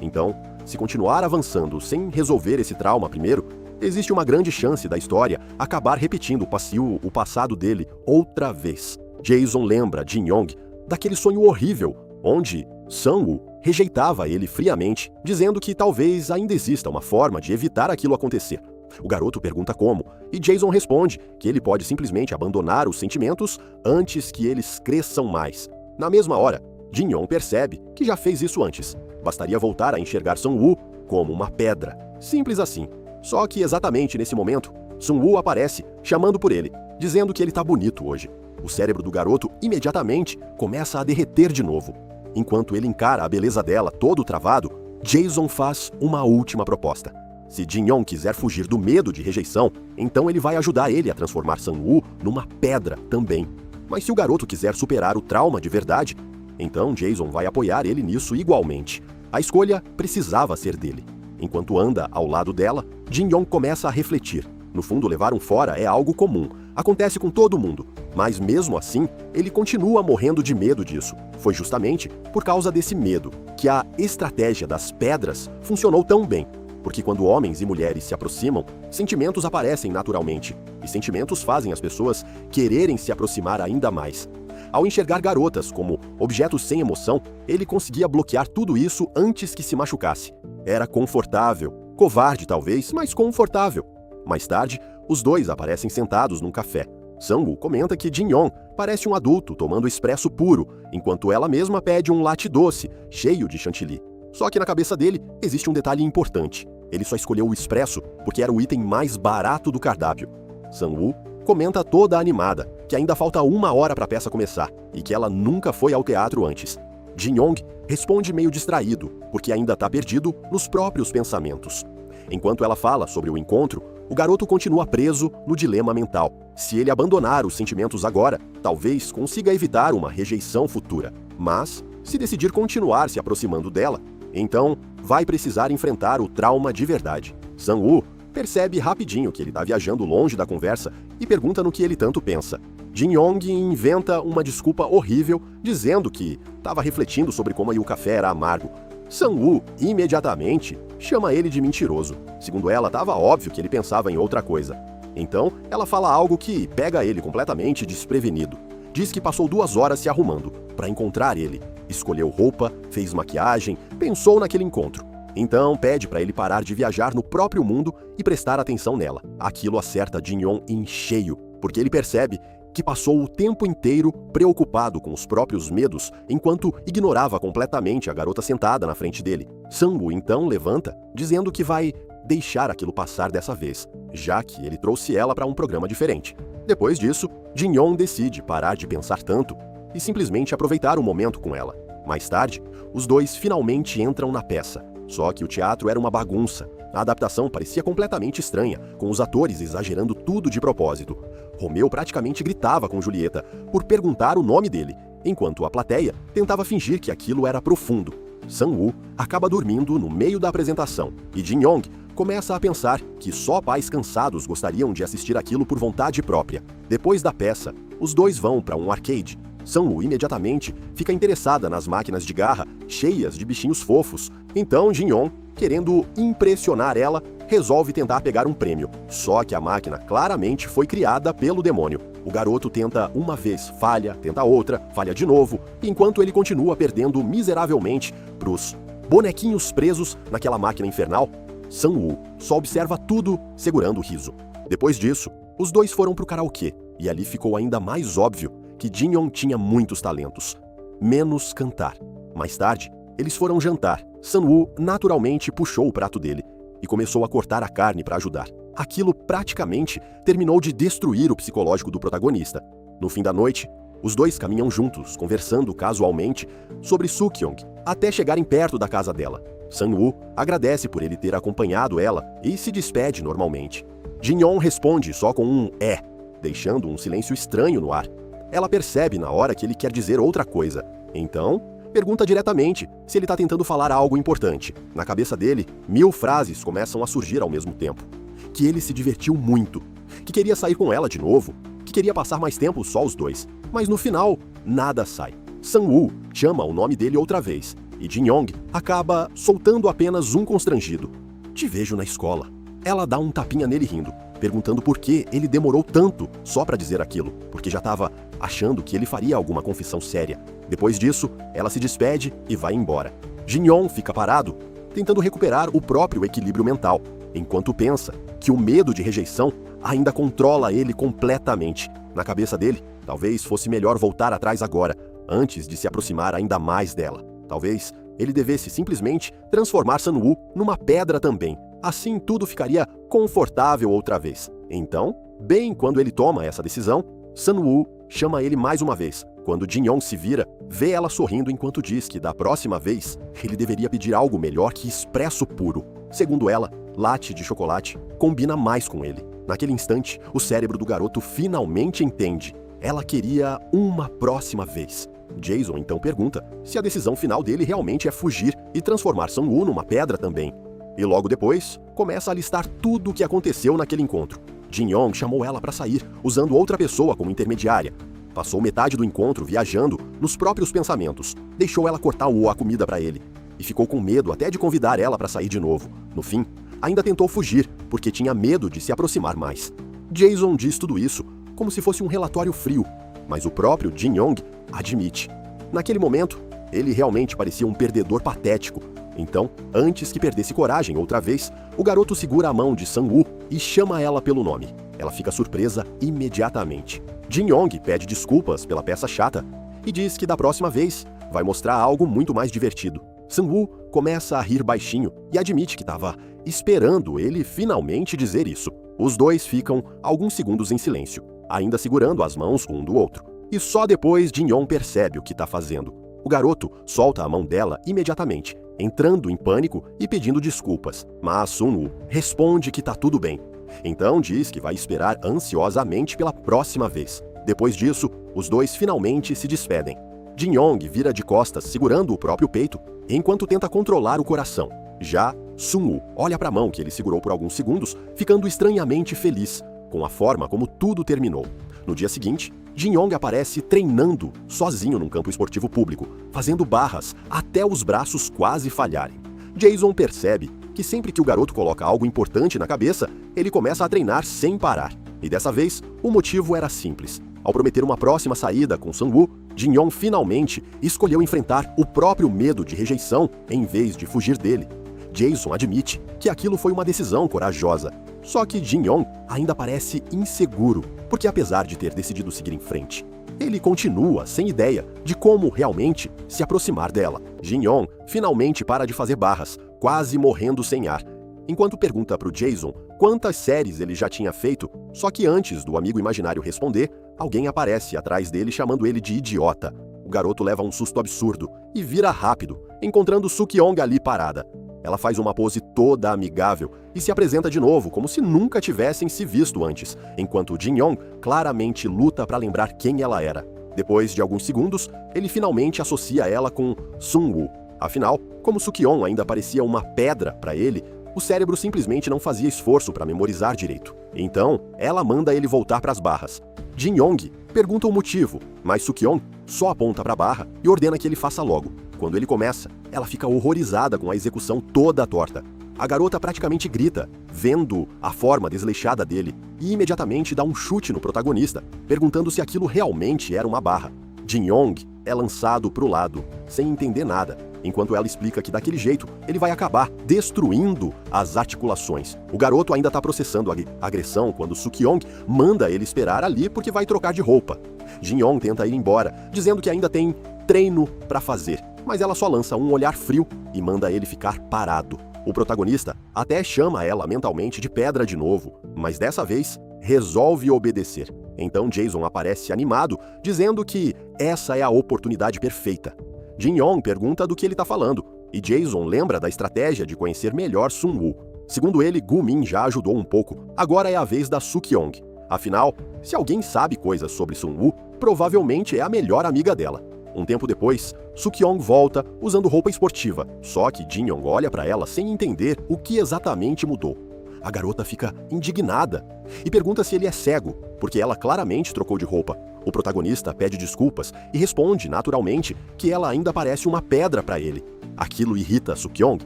Então, se continuar avançando sem resolver esse trauma primeiro, existe uma grande chance da história acabar repetindo o passado dele outra vez. Jason lembra Jin-Yong daquele sonho horrível, onde Sang-woo rejeitava ele friamente, dizendo que talvez ainda exista uma forma de evitar aquilo acontecer. O garoto pergunta como, e Jason responde que ele pode simplesmente abandonar os sentimentos antes que eles cresçam mais. Na mesma hora, Jin-Yong percebe que já fez isso antes. Bastaria voltar a enxergar Sang-woo como uma pedra. Simples assim. Só que exatamente nesse momento, Sun-woo aparece, chamando por ele, dizendo que ele tá bonito hoje. O cérebro do garoto imediatamente começa a derreter de novo. Enquanto ele encara a beleza dela todo travado, Jason faz uma última proposta. Se Jin-Yong quiser fugir do medo de rejeição, então ele vai ajudar ele a transformar Sang-woo numa pedra também. Mas se o garoto quiser superar o trauma de verdade, então Jason vai apoiar ele nisso igualmente. A escolha precisava ser dele. Enquanto anda ao lado dela, Jin-Yong começa a refletir. No fundo, levar um fora é algo comum. Acontece com todo mundo. Mas mesmo assim, ele continua morrendo de medo disso. Foi justamente por causa desse medo que a estratégia das pedras funcionou tão bem. Porque quando homens e mulheres se aproximam, sentimentos aparecem naturalmente. E sentimentos fazem as pessoas quererem se aproximar ainda mais. Ao enxergar garotas como objetos sem emoção, ele conseguia bloquear tudo isso antes que se machucasse. Era confortável, covarde talvez, mas confortável. Mais tarde, os dois aparecem sentados num café. Sang-woo comenta que Jin-Yong parece um adulto tomando expresso puro, enquanto ela mesma pede um latte doce, cheio de chantilly. Só que na cabeça dele existe um detalhe importante. Ele só escolheu o expresso porque era o item mais barato do cardápio. Sang-woo comenta toda animada que ainda falta 1 hora para a peça começar e que ela nunca foi ao teatro antes. Jin-Yong responde meio distraído, porque ainda está perdido nos próprios pensamentos. Enquanto ela fala sobre o encontro, o garoto continua preso no dilema mental. Se ele abandonar os sentimentos agora, talvez consiga evitar uma rejeição futura. Mas, se decidir continuar se aproximando dela, então vai precisar enfrentar o trauma de verdade. Sang-woo percebe rapidinho que ele está viajando longe da conversa e pergunta no que ele tanto pensa. Jin-Yong inventa uma desculpa horrível, dizendo que estava refletindo sobre como aí o café era amargo. Sang-woo, imediatamente, chama ele de mentiroso. Segundo ela, estava óbvio que ele pensava em outra coisa. Então, ela fala algo que pega ele completamente desprevenido. Diz que passou 2 horas se arrumando para encontrar ele. Escolheu roupa, fez maquiagem, pensou naquele encontro. Então, pede para ele parar de viajar no próprio mundo e prestar atenção nela. Aquilo acerta Jin-Yong em cheio, porque ele percebe que passou o tempo inteiro preocupado com os próprios medos, enquanto ignorava completamente a garota sentada na frente dele. Sang-woo então levanta, dizendo que vai deixar aquilo passar dessa vez, já que ele trouxe ela para um programa diferente. Depois disso, Jin-Yong decide parar de pensar tanto e simplesmente aproveitar o momento com ela. Mais tarde, os dois finalmente entram na peça, só que o teatro era uma bagunça. A adaptação parecia completamente estranha, com os atores exagerando tudo de propósito. Romeu praticamente gritava com Julieta por perguntar o nome dele, enquanto a plateia tentava fingir que aquilo era profundo. Sang-woo acaba dormindo no meio da apresentação e Jin-Yong começa a pensar que só pais cansados gostariam de assistir aquilo por vontade própria. Depois da peça, os dois vão para um arcade. Sang-woo imediatamente fica interessada nas máquinas de garra cheias de bichinhos fofos. Então Jin-Yong, querendo impressionar ela, resolve tentar pegar um prêmio. Só que a máquina claramente foi criada pelo demônio. O garoto tenta uma vez, falha, tenta outra, falha de novo, enquanto ele continua perdendo miseravelmente pros bonequinhos presos naquela máquina infernal. Sang-woo só observa tudo segurando o riso. Depois disso, os dois foram pro karaokê, e ali ficou ainda mais óbvio que Jin-Yong tinha muitos talentos, menos cantar. Mais tarde, eles foram jantar. Sang-woo naturalmente puxou o prato dele e começou a cortar a carne para ajudar. Aquilo praticamente terminou de destruir o psicológico do protagonista. No fim da noite, os dois caminham juntos, conversando casualmente sobre Soo-kyung, até chegarem perto da casa dela. Sang-woo agradece por ele ter acompanhado ela e se despede normalmente. Jin-Yong responde só com um "é", deixando um silêncio estranho no ar. Ela percebe na hora que ele quer dizer outra coisa. Então, pergunta diretamente se ele está tentando falar algo importante. Na cabeça dele, 1000 frases começam a surgir ao mesmo tempo. Que ele se divertiu muito, que queria sair com ela de novo, que queria passar mais tempo só os dois. Mas no final, nada sai. Sang-woo chama o nome dele outra vez, e Jin-Yong acaba soltando apenas um constrangido. "Te vejo na escola." Ela dá um tapinha nele rindo, perguntando por que ele demorou tanto só para dizer aquilo, porque já estava achando que ele faria alguma confissão séria. Depois disso, ela se despede e vai embora. Jin-Yong fica parado, tentando recuperar o próprio equilíbrio mental, enquanto pensa que o medo de rejeição ainda controla ele completamente. Na cabeça dele, talvez fosse melhor voltar atrás agora, antes de se aproximar ainda mais dela. Talvez ele devesse simplesmente transformar Sang-woo numa pedra também. Assim tudo ficaria confortável outra vez. Então, bem quando ele toma essa decisão, Sang-woo chama ele mais uma vez. Quando Jin-Yong se vira, vê ela sorrindo enquanto diz que da próxima vez ele deveria pedir algo melhor que espresso puro. Segundo ela, latte de chocolate combina mais com ele. Naquele instante, o cérebro do garoto finalmente entende. Ela queria uma próxima vez. Jason então pergunta se a decisão final dele realmente é fugir e transformar Sang-woo numa pedra também. E logo depois, começa a listar tudo o que aconteceu naquele encontro. Jin-Yong chamou ela para sair, usando outra pessoa como intermediária. Passou metade do encontro viajando nos próprios pensamentos. Deixou ela cortar a comida para ele. E ficou com medo até de convidar ela para sair de novo. No fim, ainda tentou fugir, porque tinha medo de se aproximar mais. Jason diz tudo isso como se fosse um relatório frio, mas o próprio Jin-Yong admite. Naquele momento, ele realmente parecia um perdedor patético. Então, antes que perdesse coragem outra vez, o garoto segura a mão de Sang-woo e chama ela pelo nome. Ela fica surpresa imediatamente. Jin-Yong pede desculpas pela peça chata e diz que da próxima vez vai mostrar algo muito mais divertido. Sang-woo começa a rir baixinho e admite que estava esperando ele finalmente dizer isso. Os dois ficam alguns segundos em silêncio, ainda segurando as mãos um do outro. E só depois Jin-Yong percebe o que está fazendo. O garoto solta a mão dela imediatamente, entrando em pânico e pedindo desculpas. Mas Sun-woo responde que tá tudo bem. Então diz que vai esperar ansiosamente pela próxima vez. Depois disso, os dois finalmente se despedem. Jin-Yong vira de costas segurando o próprio peito, enquanto tenta controlar o coração. Já Sun-woo olha para a mão que ele segurou por alguns segundos, ficando estranhamente feliz com a forma como tudo terminou. No dia seguinte, Jin-Yong aparece treinando sozinho num campo esportivo público, fazendo barras até os braços quase falharem. Jason percebe que sempre que o garoto coloca algo importante na cabeça, ele começa a treinar sem parar. E dessa vez, o motivo era simples. Ao prometer uma próxima saída com Sun-woo, Jin-Yong finalmente escolheu enfrentar o próprio medo de rejeição em vez de fugir dele. Jason admite que aquilo foi uma decisão corajosa. Só que Jin-Yong ainda parece inseguro, porque apesar de ter decidido seguir em frente, ele continua sem ideia de como realmente se aproximar dela. Jin-Yong finalmente para de fazer barras, quase morrendo sem ar, enquanto pergunta para o Jason quantas séries ele já tinha feito, só que antes do amigo imaginário responder, alguém aparece atrás dele chamando ele de idiota. O garoto leva um susto absurdo e vira rápido, encontrando Suk-Yong ali parada. Ela faz uma pose toda amigável e se apresenta de novo, como se nunca tivessem se visto antes, enquanto Jin-Yong claramente luta para lembrar quem ela era. Depois de alguns segundos, ele finalmente associa ela com Sun-woo. Afinal, como Suk-Yong ainda parecia uma pedra para ele, o cérebro simplesmente não fazia esforço para memorizar direito. Então, ela manda ele voltar para as barras. Jin-Yong pergunta o motivo, mas Suk-Yong só aponta para a barra e ordena que ele faça logo. Quando ele começa, ela fica horrorizada com a execução toda torta. A garota praticamente grita, vendo a forma desleixada dele, e imediatamente dá um chute no protagonista, perguntando se aquilo realmente era uma barra. Jin-Yong é lançado para o lado, sem entender nada, enquanto ela explica que daquele jeito ele vai acabar destruindo as articulações. O garoto ainda está processando a agressão quando Suk-Yong manda ele esperar ali porque vai trocar de roupa. Jin-Yong tenta ir embora, dizendo que ainda tem treino para fazer, mas ela só lança um olhar frio e manda ele ficar parado. O protagonista até chama ela mentalmente de pedra de novo, mas dessa vez resolve obedecer. Então Jason aparece animado, dizendo que essa é a oportunidade perfeita. Jin-Yong pergunta do que ele está falando, e Jason lembra da estratégia de conhecer melhor Sun-woo. Segundo ele, Gu-min já ajudou um pouco, agora é a vez da Suk-Yong. Afinal, se alguém sabe coisas sobre Sun-woo, provavelmente é a melhor amiga dela. Um tempo depois, Suk-Yong volta usando roupa esportiva, só que Jin-Yong olha para ela sem entender o que exatamente mudou. A garota fica indignada e pergunta se ele é cego, porque ela claramente trocou de roupa. O protagonista pede desculpas e responde, naturalmente, que ela ainda parece uma pedra para ele. Aquilo irrita Suk-Yong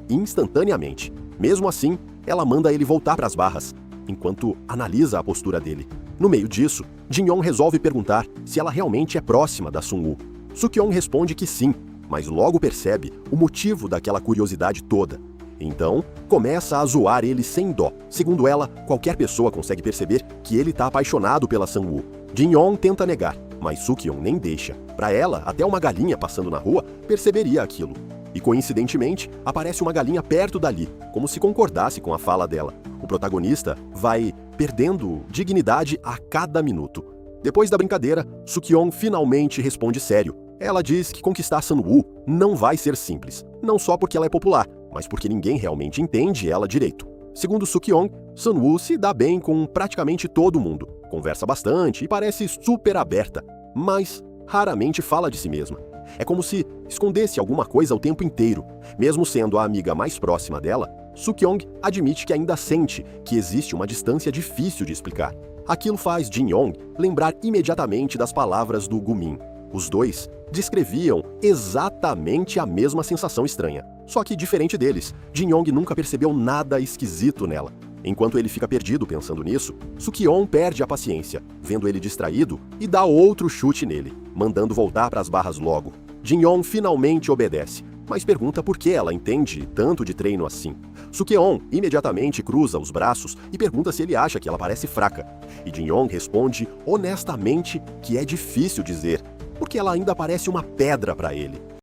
instantaneamente. Mesmo assim, ela manda ele voltar para as barras, enquanto analisa a postura dele. No meio disso, Jin-Yong resolve perguntar se ela realmente é próxima da Sun-woo. Suk-Yong responde que sim, mas logo percebe o motivo daquela curiosidade toda. Então, começa a zoar ele sem dó. Segundo ela, qualquer pessoa consegue perceber que ele está apaixonado pela Sun-woo. Jin-Yong tenta negar, mas Suk-Yong nem deixa. Para ela, até uma galinha passando na rua perceberia aquilo. E coincidentemente, aparece uma galinha perto dali, como se concordasse com a fala dela. O protagonista vai perdendo dignidade a cada minuto. Depois da brincadeira, Suk-Yong finalmente responde sério. Ela diz que conquistar Sun-woo não vai ser simples, não só porque ela é popular, mas porque ninguém realmente entende ela direito. Segundo Suk-Yong, Sun-woo se dá bem com praticamente todo mundo, conversa bastante e parece super aberta, mas raramente fala de si mesma. É como se escondesse alguma coisa o tempo inteiro. Mesmo sendo a amiga mais próxima dela, Suk-Yong admite que ainda sente que existe uma distância difícil de explicar. Aquilo faz Jin-Yong lembrar imediatamente das palavras do Gu-min. Os dois descreviam exatamente a mesma sensação estranha. Só que, diferente deles, Jin-Yong nunca percebeu nada esquisito nela. Enquanto ele fica perdido pensando nisso, Suk-Yong perde a paciência, vendo ele distraído, e dá outro chute nele, mandando voltar para as barras logo. Jin-Yong finalmente obedece, mas pergunta por que ela entende tanto de treino assim. Suk-Yong imediatamente cruza os braços e pergunta se ele acha que ela parece fraca. E Jin-Yong responde honestamente que é difícil dizer, porque ela ainda parece uma pedra para ele.